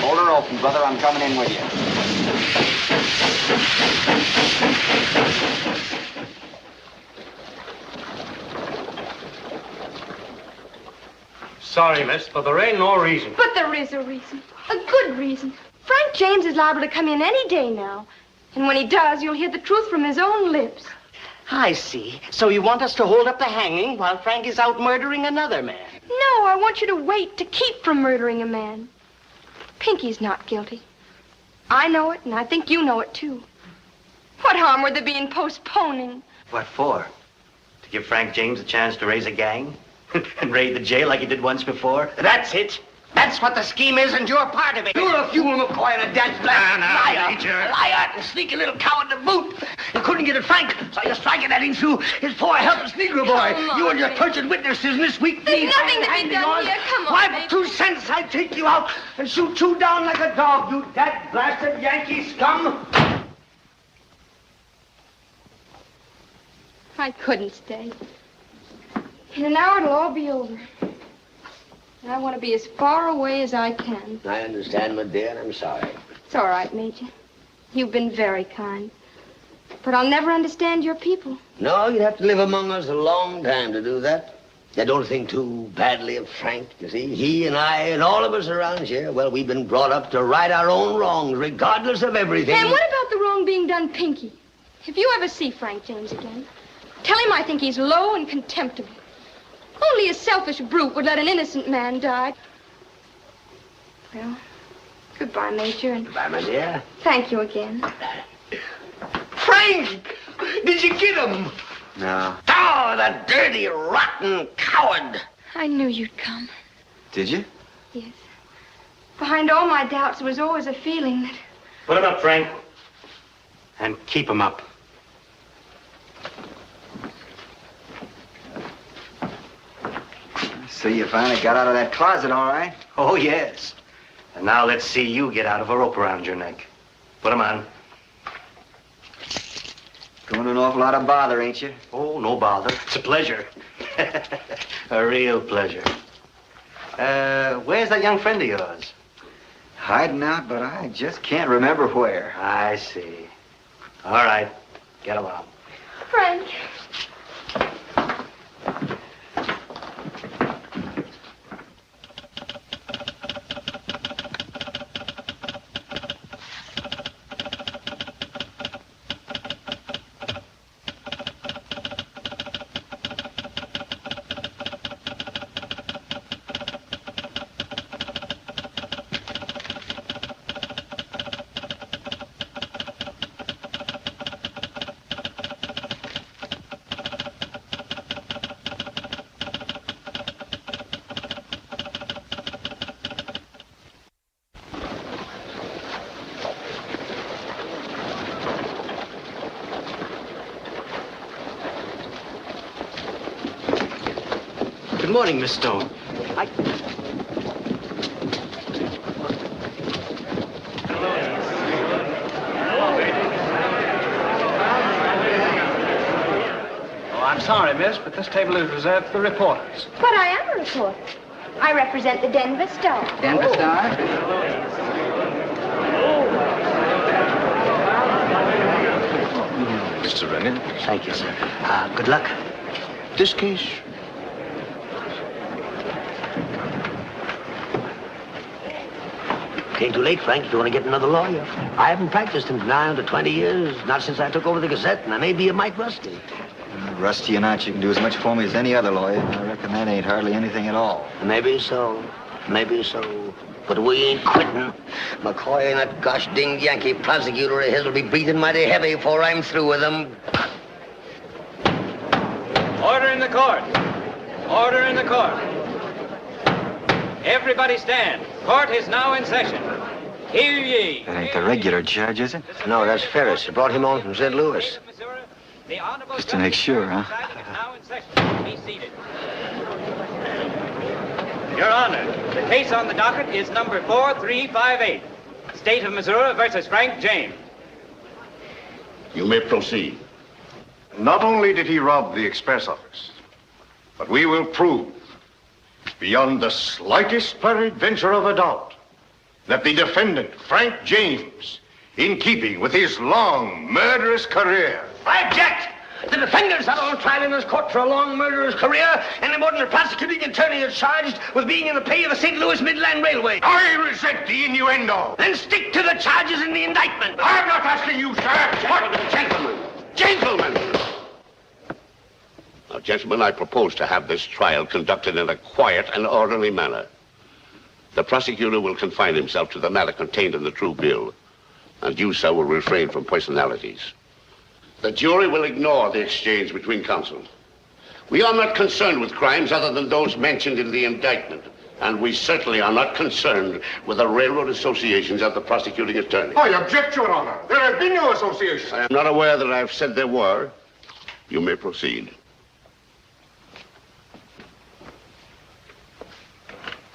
Hold her open, brother. I'm coming in with you. Sorry, miss, but there ain't no reason. But there is a reason. A good reason. Frank James is liable to come in any day now. And when he does, you'll hear the truth from his own lips. I see. So you want us to hold up the hanging while Frank is out murdering another man? No, I want you to wait to keep from murdering a man. Pinky's not guilty. I know it, and I think you know it, too. What harm would there be in postponing? What for? To give Frank James a chance to raise a gang? And raid the jail like he did once before? That's it. That's what the scheme is, and you're part of it. You're a fool, McCoy, and a dead black liar. Major. Liar, and sneaky little coward to boot. You couldn't get it Frank, so you're striking at him through his poor helpless Negro boy. Come on, You and your Major. perjured witnesses in this weak There's deed. nothing to be done here. Come on, Why, Major. for 2 cents, I'd take you out and shoot you down like a dog, you dead blasted Yankee scum. I couldn't stay. In an hour, it'll all be over. And I want to be as far away as I can. I understand, my dear, and I'm sorry. It's all right, Major. You've been very kind. But I'll never understand your people. No, you'd have to live among us a long time to do that. Now, don't think too badly of Frank, you see. He and I and all of us around here, well, we've been brought up to right our own wrongs, regardless of everything. And what about the wrong being done Pinky? If you ever see Frank James again, tell him I think he's low and contemptible. Only a selfish brute would let an innocent man die. Well, goodbye, Major, and Goodbye, my dear. thank you again. Frank! Did you get him? No. Oh, the dirty, rotten coward! I knew you'd come. Did you? Yes. Behind all my doubts, there was always a feeling that... Put him up, Frank. And keep him up. So you finally got out of that closet, all right? Oh, yes. And now let's see you get out of a rope around your neck. Put him on. Going to an awful lot of bother, ain't you? Oh, no bother. It's a pleasure. A real pleasure. Where's that young friend of yours? Hiding out, but I just can't remember where. I see. All right. Get him out. Frank. Good morning, Miss Stone. I'm sorry, miss, but this table is reserved for the reporters. But I am a reporter. I represent the Denver Star. Denver Star? Mr. Runyon. Thank you, sir. Good luck. This case? Came too late, Frank, if you want to get another lawyer. I haven't practiced in nigh under 20 years, not since I took over the Gazette, and I may be a mite rusty. Rusty or not, you can do as much for me as any other lawyer. I reckon that ain't hardly anything at all. Maybe so. Maybe so. But we ain't quitting. McCoy and that gosh ding Yankee prosecutor of his will be breathing mighty heavy before I'm through with them. Order in the court. Order in the court. Everybody stand. Court is now in session. Hear ye. That ain't the regular judge, is it? No, that's Ferris. They brought him on from St. Louis. Just to make sure, huh? Now in session. Be seated. Your Honor, the case on the docket is number 4358. State of Missouri versus Frank James. You may proceed. Not only did he rob the express office, but we will prove, beyond the slightest peradventure of a doubt, that the defendant, Frank James, in keeping with his long, murderous career... I object! The defendant's not on trial in this court for a long murderous career, any more than the prosecuting attorney is charged with being in the pay of the St. Louis Midland Railway. I resent the innuendo! Then stick to the charges in the indictment. I'm not asking you, sir! Gentlemen! Gentlemen! Now, gentlemen, I propose to have this trial conducted in a quiet and orderly manner. The prosecutor will confine himself to the matter contained in the true bill, and you, sir, will refrain from personalities. The jury will ignore the exchange between counsel. We are not concerned with crimes other than those mentioned in the indictment, And we certainly are not concerned with the railroad associations of the prosecuting attorney. I object, Your Honor. There have been no associations. I am not aware that I've said there were. You may proceed.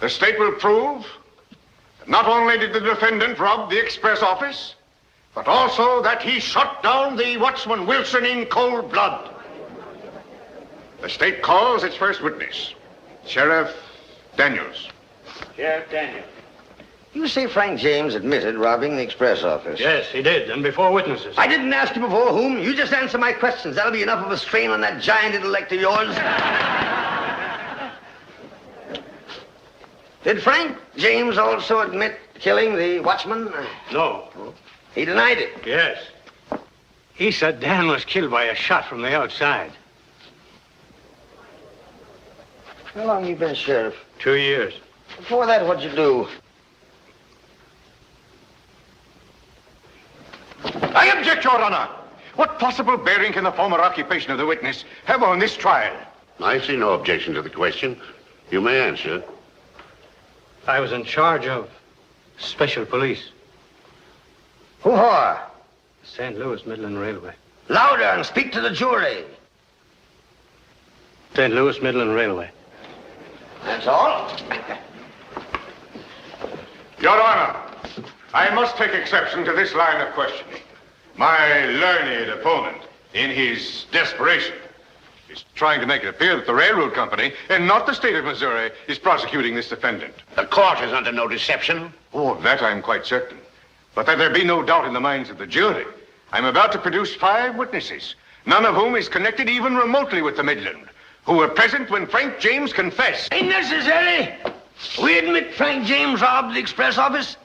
The state will prove that not only did the defendant rob the express office, but also that he shot down the watchman Wilson in cold blood. The state calls its first witness, Sheriff Daniels. Sheriff Daniels. You say Frank James admitted robbing the express office? Yes, he did, and before witnesses. I didn't ask you before whom. You just answer my questions. That'll be enough of a strain on that giant intellect of yours. Did Frank James also admit killing the watchman? No. He denied it. Yes. He said Dan was killed by a shot from the outside. How long you been sheriff? 2 years. Before that, what'd you do? I object, Your Honor. What possible bearing can the former occupation of the witness have on this trial? I see no objection to the question. You may answer. I was in charge of special police. Who for? St. Louis Midland Railway. Louder and speak to the jury. St. Louis Midland Railway. That's all? Your Honor, I must take exception to this line of questioning. My learned opponent, in his desperation, is trying to make it appear that the railroad company, and not the state of Missouri, is prosecuting this defendant. The court is under no deception. Oh, of that I'm quite certain. But that there be no doubt in the minds of the jury, I'm about to produce 5 witnesses, none of whom is connected even remotely with the Midland, who were present when Frank James confessed. Ain't necessary. We admit Frank James robbed the express office.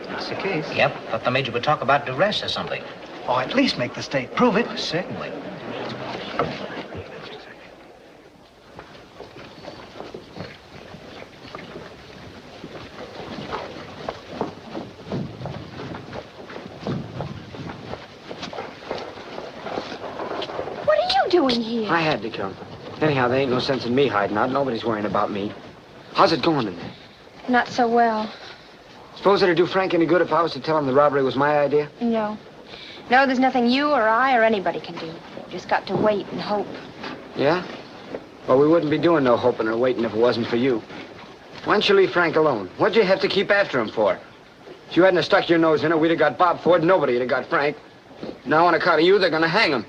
That's the case. Yep, thought the major would talk about duress or something. Or at least make the state prove it. Certainly. What are you doing here? I had to come. Anyhow, there ain't no sense in me hiding out. Nobody's worrying about me. How's it going in there? Not so well. Suppose it'd do Frank any good if I was to tell him the robbery was my idea? No. No, there's nothing you or I or anybody can do. Just got to wait and hope. Yeah? Well, we wouldn't be doing no hoping or waiting if it wasn't for you. Why don't you leave Frank alone? What'd you have to keep after him for? If you hadn't have stuck your nose in it, we'd have got Bob Ford. Nobody would have got Frank. Now, on account of you, they're going to hang him.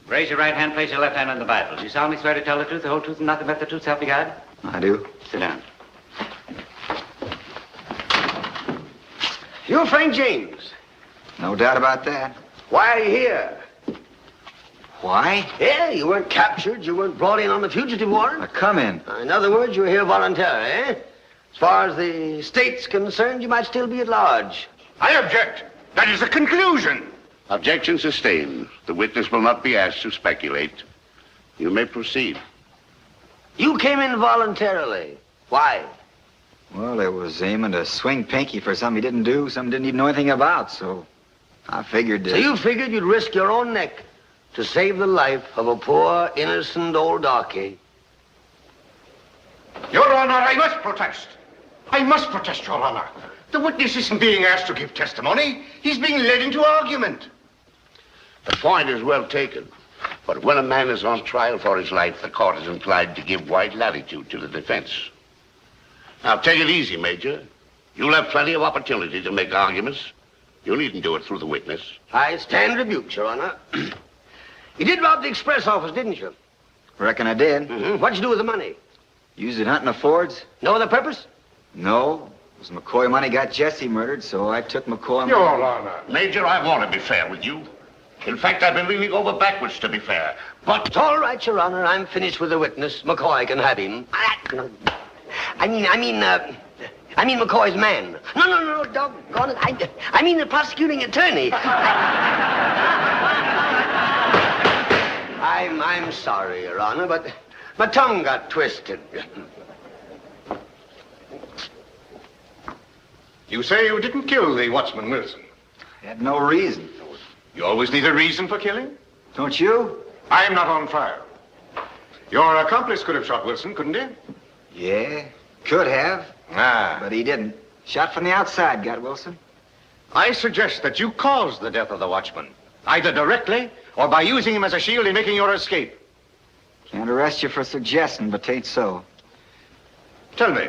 Raise your right hand, place your left hand on the Bible. Do you solemnly swear to tell the truth, the whole truth, and nothing but the truth, help you God? I do. Sit down. You Frank James. No doubt about that. Why are you here? Why? Yeah, you weren't captured. You weren't brought in on the fugitive warrant. Come in. In other words, you were here voluntarily, eh? As far as the state's concerned, you might still be at large. I object. That is a conclusion. Objection sustained. The witness will not be asked to speculate. You may proceed. You came in voluntarily. Why? Well, it was aiming to swing Pinky for something he didn't do, something he didn't even know anything about, so I figured... So you figured you'd risk your own neck to save the life of a poor, innocent old darky. Your Honor, I must protest. I must protest, Your Honor. The witness isn't being asked to give testimony. He's being led into argument. The point is well taken. But when a man is on trial for his life, the court is inclined to give wide latitude to the defense. Now, take it easy, Major. You'll have plenty of opportunity to make arguments. You needn't do it through the witness. I stand rebuked, Your Honor. You did rob the express office, didn't you? Reckon I did. Mm-hmm. What'd you do with the money? Used it hunting the Fords? No other purpose? No. It was McCoy money got Jesse murdered, so I took McCoy money. Your Honor. Major, I want to be fair with you. In fact, I've been leaning over backwards to be fair. But... It's all right, Your Honor. I'm finished with the witness. McCoy can have him. I mean McCoy's man. No, doggone it. I mean the prosecuting attorney. I'm sorry, Your Honor, but my tongue got twisted. You say you didn't kill the watchman Wilson? had no reason. You always need a reason for killing? Don't you? I am not on trial. Your accomplice could have shot Wilson, couldn't he? Yeah, could have. But he didn't. Shot from the outside, got Wilson. I suggest that you caused the death of the watchman, either directly or by using him as a shield in making your escape. Can't arrest you for suggesting, but 'tain't so. Tell me,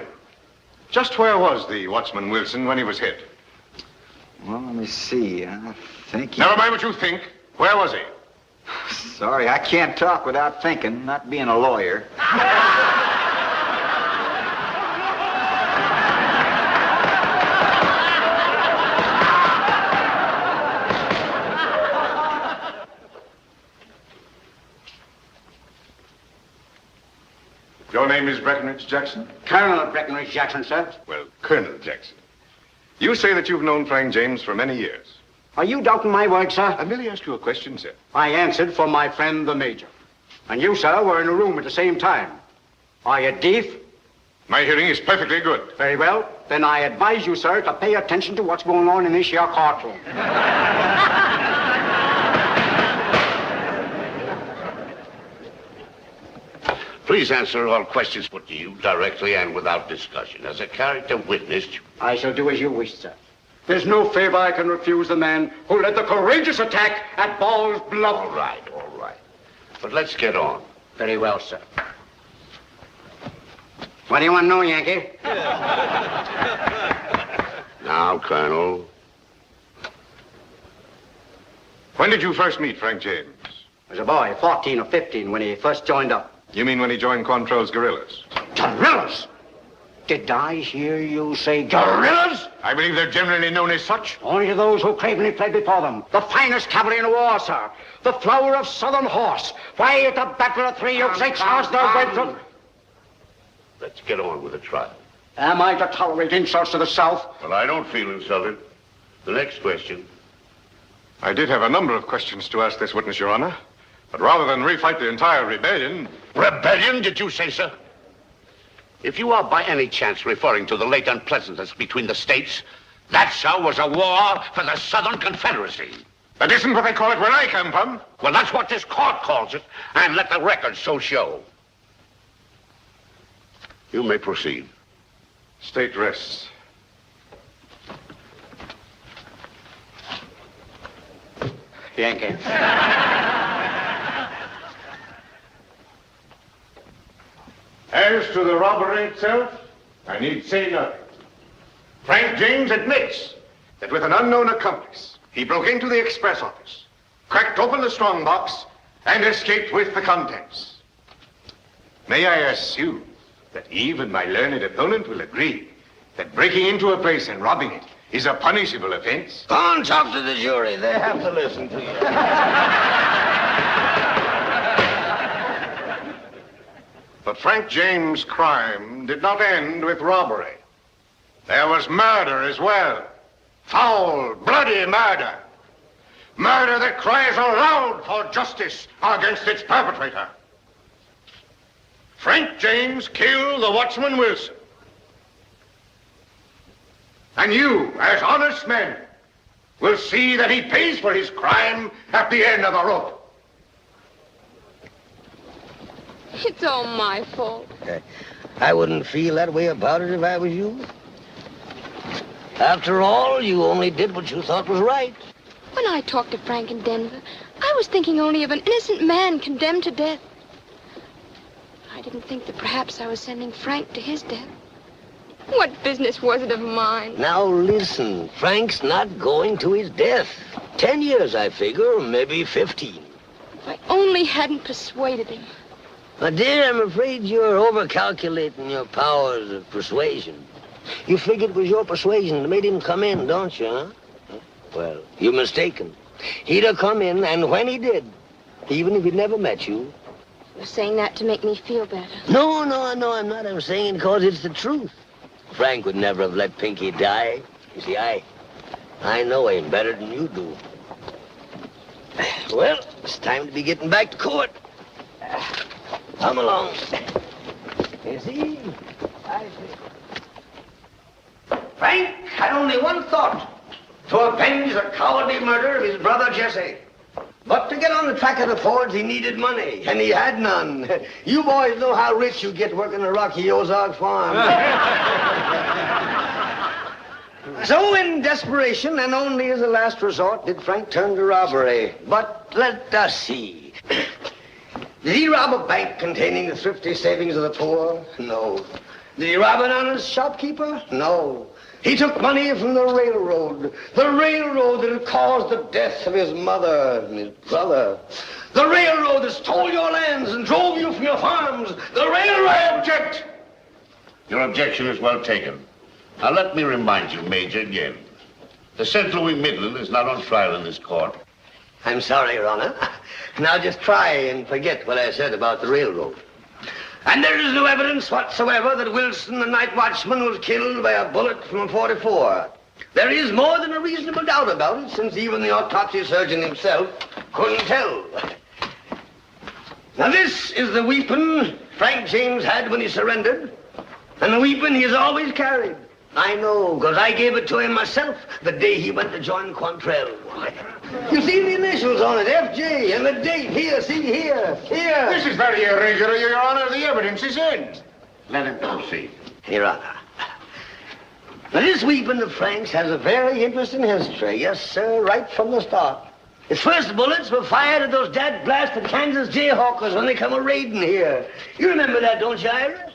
just where was the watchman Wilson when he was hit? Well, let me see. I think he... Never mind what you think. Where was he? Sorry, I can't talk without thinking, not being a lawyer. Your name is Breckinridge Jackson? Colonel Breckinridge Jackson, sir. Well, Colonel Jackson. You say that you've known Frank James for many years. Are you doubting my word, sir? I merely asked you a question, sir. I answered for my friend, the Major. And you, sir, were in a room at the same time. Are you deaf? My hearing is perfectly good. Very well. Then I advise you, sir, to pay attention to what's going on in this here courtroom. Please answer all questions put to you directly and without discussion. As a character witness... I shall do as you wish, sir. There's no favor I can refuse the man who led the courageous attack at Ball's Bluff. All right. But let's get on. Very well, sir. What do you want to know, Yankee? Now, Colonel. When did you first meet Frank James? As a boy, 14 or 15, when he first joined up. You mean when he joined Quantrell's guerrillas? Guerrillas? Did I hear you say guerrillas? I believe they're generally known as such. Only to those who cravenly fled before them. The finest cavalry in the war, sir. The flower of Southern horse. Why, at the Battle of Three Oaks, they charged their way through... Let's get on with the trial. Am I to tolerate insults to the South? Well, I don't feel insulted. The next question. I did have a number of questions to ask this witness, Your Honor. But rather than refight the entire rebellion... Rebellion, did you say, sir? If you are by any chance referring to the late unpleasantness between the states, that, sir, was a war for the Southern Confederacy. That isn't what they call it where I come from. Well, that's what this court calls it, and let the record so show. You may proceed. State rests. Yankee. As to the robbery itself, I need say nothing. Frank James admits that with an unknown accomplice, he broke into the express office, cracked open the strongbox, and escaped with the contents. May I assume that even my learned opponent will agree that breaking into a place and robbing it is a punishable offense? Go on, talk to the jury. They have to listen to you. But Frank James' crime did not end with robbery. There was murder as well. Foul, bloody murder. Murder that cries aloud for justice against its perpetrator. Frank James killed the watchman Wilson. And you, as honest men, will see that he pays for his crime at the end of the rope. It's all my fault. I wouldn't feel that way about it if I was you. After all, you only did what you thought was right. When I talked to Frank in Denver, I was thinking only of an innocent man condemned to death. I didn't think that perhaps I was sending Frank to his death. What business was it of mine? Now listen, Frank's not going to his death. 10 years, I figure, or maybe 15. If I only hadn't persuaded him. My dear, I'm afraid you're overcalculating your powers of persuasion. You figured it was your persuasion that made him come in, don't you, huh? Well, you're mistaken. He'd have come in, and when he did, even if he'd never met you... You're saying that to make me feel better. No, I'm not. I'm saying it because it's the truth. Frank would never have let Pinky die. You see, I know him better than you do. Well, it's time to be getting back to court. Come along. You see? I see. Frank had only one thought. to avenge the cowardly murder of his brother Jesse. But to get on the track of the Fords, he needed money, and he had none. You boys know how rich you get working a rocky Ozark farm. So in desperation, and only as a last resort, did Frank turn to robbery. But let us see. Did he rob a bank containing the thrifty savings of the poor? No. Did he rob an honest shopkeeper? No. He took money from the railroad that had caused the death of his mother and his brother. The railroad that stole your lands and drove you from your farms. The railroad... I object! Your objection is well taken. Now let me remind you, Major, again. The St. Louis Midland is not on trial in this court. I'm sorry, Your Honor. Now just try and forget what I said about the railroad. And there is no evidence whatsoever that Wilson, the night watchman, was killed by a bullet from a .44. There is more than a reasonable doubt about it, since even the autopsy surgeon himself couldn't tell. Now this is the weapon Frank James had when he surrendered, and the weapon he has always carried. I know, because I gave it to him myself the day he went to join Quantrell. You see the initials on it, FJ, and the date. Here, see, here. This is very irregular, Your Honor. The evidence is in. Let him proceed. Your Honor. Now, this weapon of Frank's has a very interesting history. Yes, sir, right from the start. His first bullets were fired at those dad-blasted Kansas Jayhawkers when they come a-raiding here. You remember that, don't you, Ira?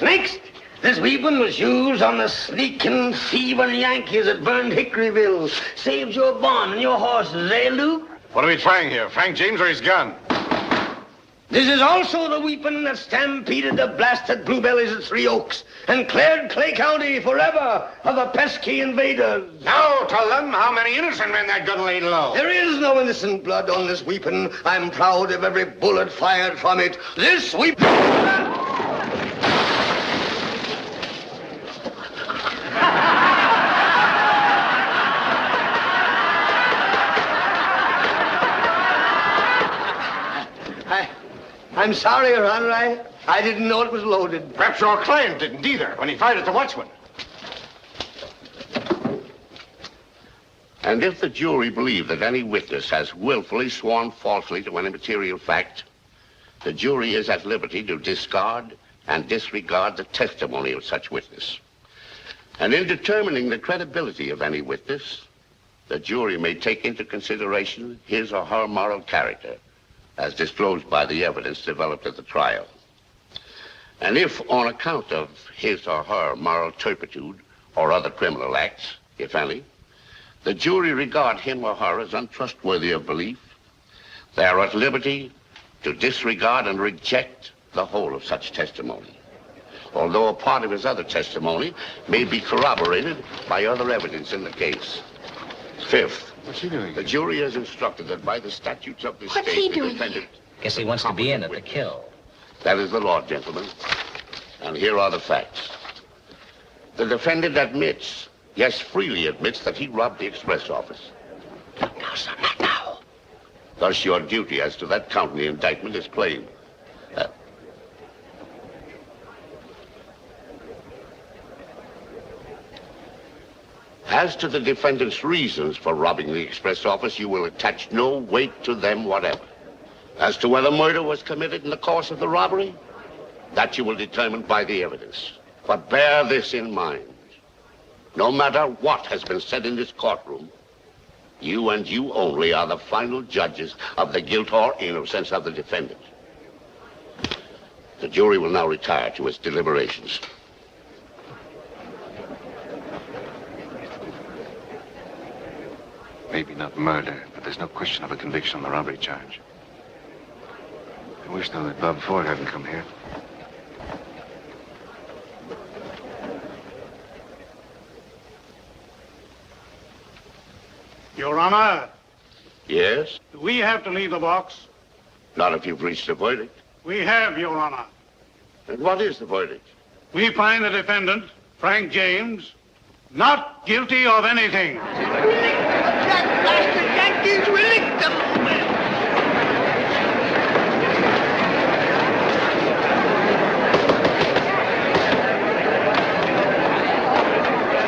Next, this weapon was used on the sneaking, thieving Yankees that burned Hickoryville. Saved your barn and your horses, eh, Luke? What are we trying here, Frank James or his gun? This is also the weapon that stampeded the blasted bluebellies at Three Oaks and cleared Clay County forever of the pesky invaders. Now tell them how many innocent men that gun laid low. There is no innocent blood on this weapon. I'm proud of every bullet fired from it. This weapon... I'm sorry, Your Honor. I didn't know it was loaded. Perhaps your client didn't either when he fired at the watchman. And if the jury believe that any witness has willfully sworn falsely to any material fact, the jury is at liberty to discard and disregard the testimony of such witness. And in determining the credibility of any witness, the jury may take into consideration his or her moral character, as disclosed by the evidence developed at the trial. And if, on account of his or her moral turpitude or other criminal acts, if any, the jury regard him or her as untrustworthy of belief, they are at liberty to disregard and reject the whole of such testimony, although a part of his other testimony may be corroborated by other evidence in the case. Fifth, what's he doing? The jury is instructed that by the statutes of this What's state, he the doing? defendant... Guess he wants to be in at the kill. That is the law, gentlemen. And here are the facts. The defendant admits, yes, freely admits, that he robbed the express office. Now, sir, not now. Thus, your duty as to that count in the indictment is plain. As to the defendant's reasons for robbing the express office, you will attach no weight to them whatever. As to whether murder was committed in the course of the robbery, that you will determine by the evidence. But bear this in mind. No matter what has been said in this courtroom, you and you only are the final judges of the guilt or innocence of the defendant. The jury will now retire to its deliberations. Maybe not murder, but there's no question of a conviction on the robbery charge. I wish, though, that Bob Ford hadn't come here. Your Honor. Yes? Do we have to leave the box? Not if you've reached a verdict. We have, Your Honor. And what is the verdict? We find the defendant, Frank James, not guilty of anything. That blasted Yankees, we licked them.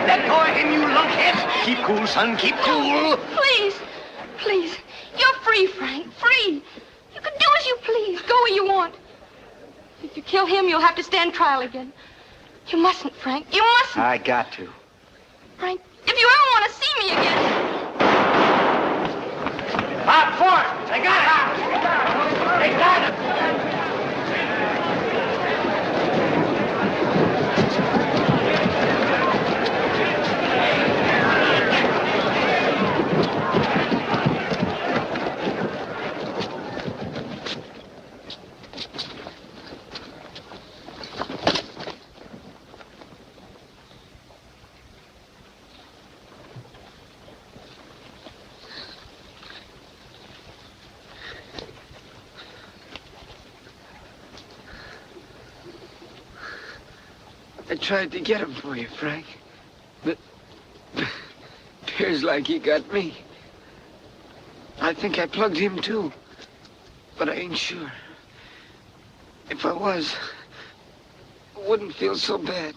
That boy in you lump crackhead. Keep cool, son. Keep cool. Please. Please. You're free, Frank. Free. You can do as you please. Go where you want. If you kill him, you'll have to stand trial again. You mustn't, Frank. You mustn't. I got to. Frank, if you ever want to see me again... Bob Ford! They got it! They got it! I tried to get him for you, Frank. But appears like he got me. I think I plugged him too. But I ain't sure. If I was, I wouldn't feel so bad.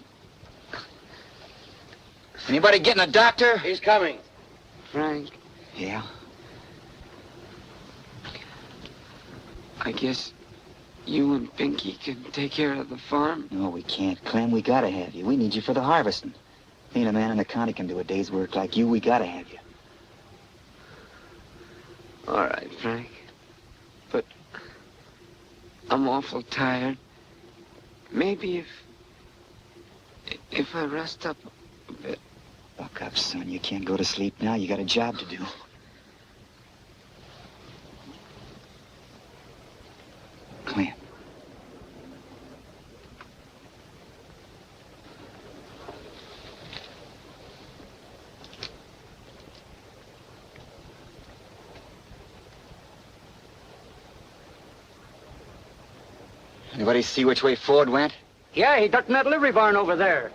Anybody getting a doctor? He's coming. Frank, Yeah? I guess you and Pinky can take care of the farm. No, we can't, Clem. We gotta have you. We need you for the harvesting. Ain't a man in the county can do a day's work like you. We gotta have you. All right, Frank. But I'm awful tired. Maybe if I rest up a bit. Buck up, son. You can't go to sleep now. You got a job to do. Clem. Anybody see which way Ford went? Yeah, he ducked in that livery barn over there.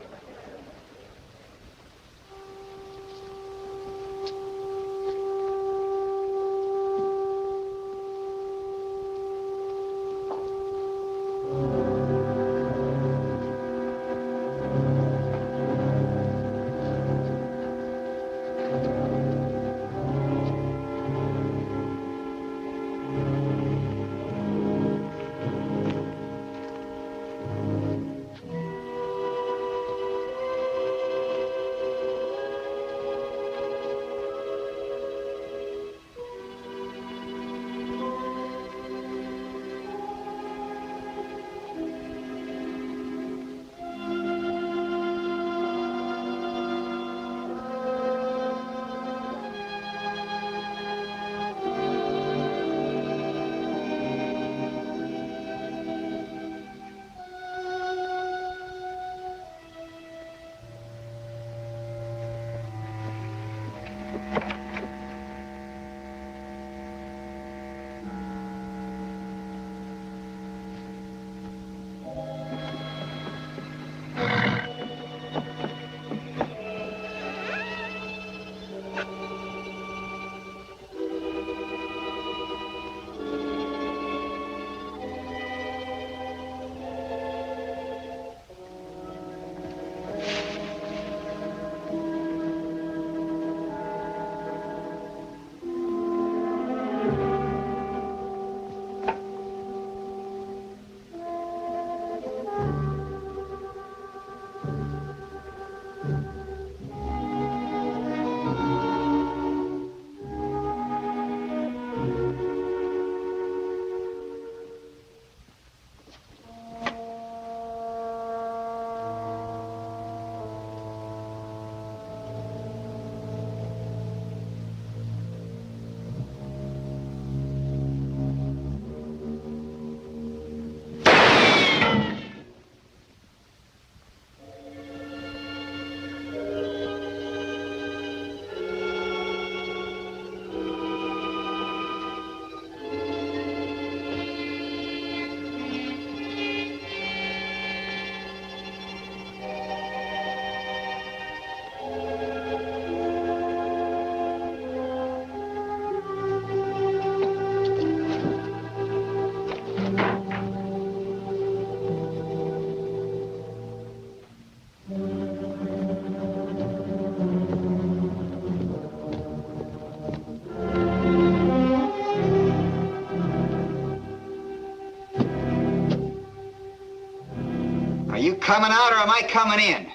coming out or am I coming in?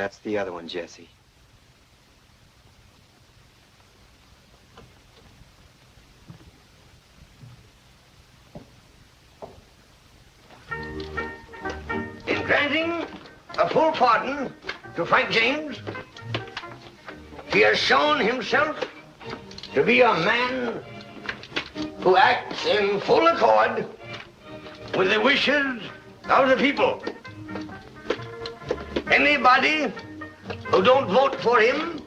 That's the other one, Jesse. In granting a full pardon to Frank James, he has shown himself to be a man who acts in full accord with the wishes of the people. Anybody who don't vote for him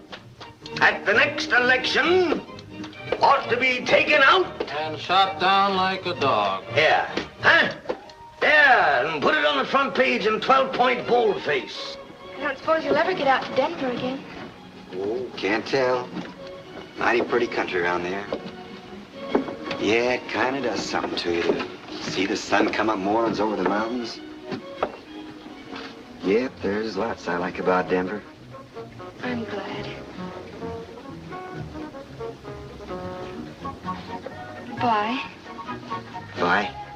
at the next election ought to be taken out and shot down like a dog. Yeah. Huh? Yeah, and put it on the front page in 12-point boldface. I don't suppose you'll ever get out to Denver again. Oh, can't tell. Mighty pretty country around there. Yeah, it kind of does something to you to see the sun come up mornings over the mountains. Yep, there's lots I like about Denver. I'm glad. Bye. Bye.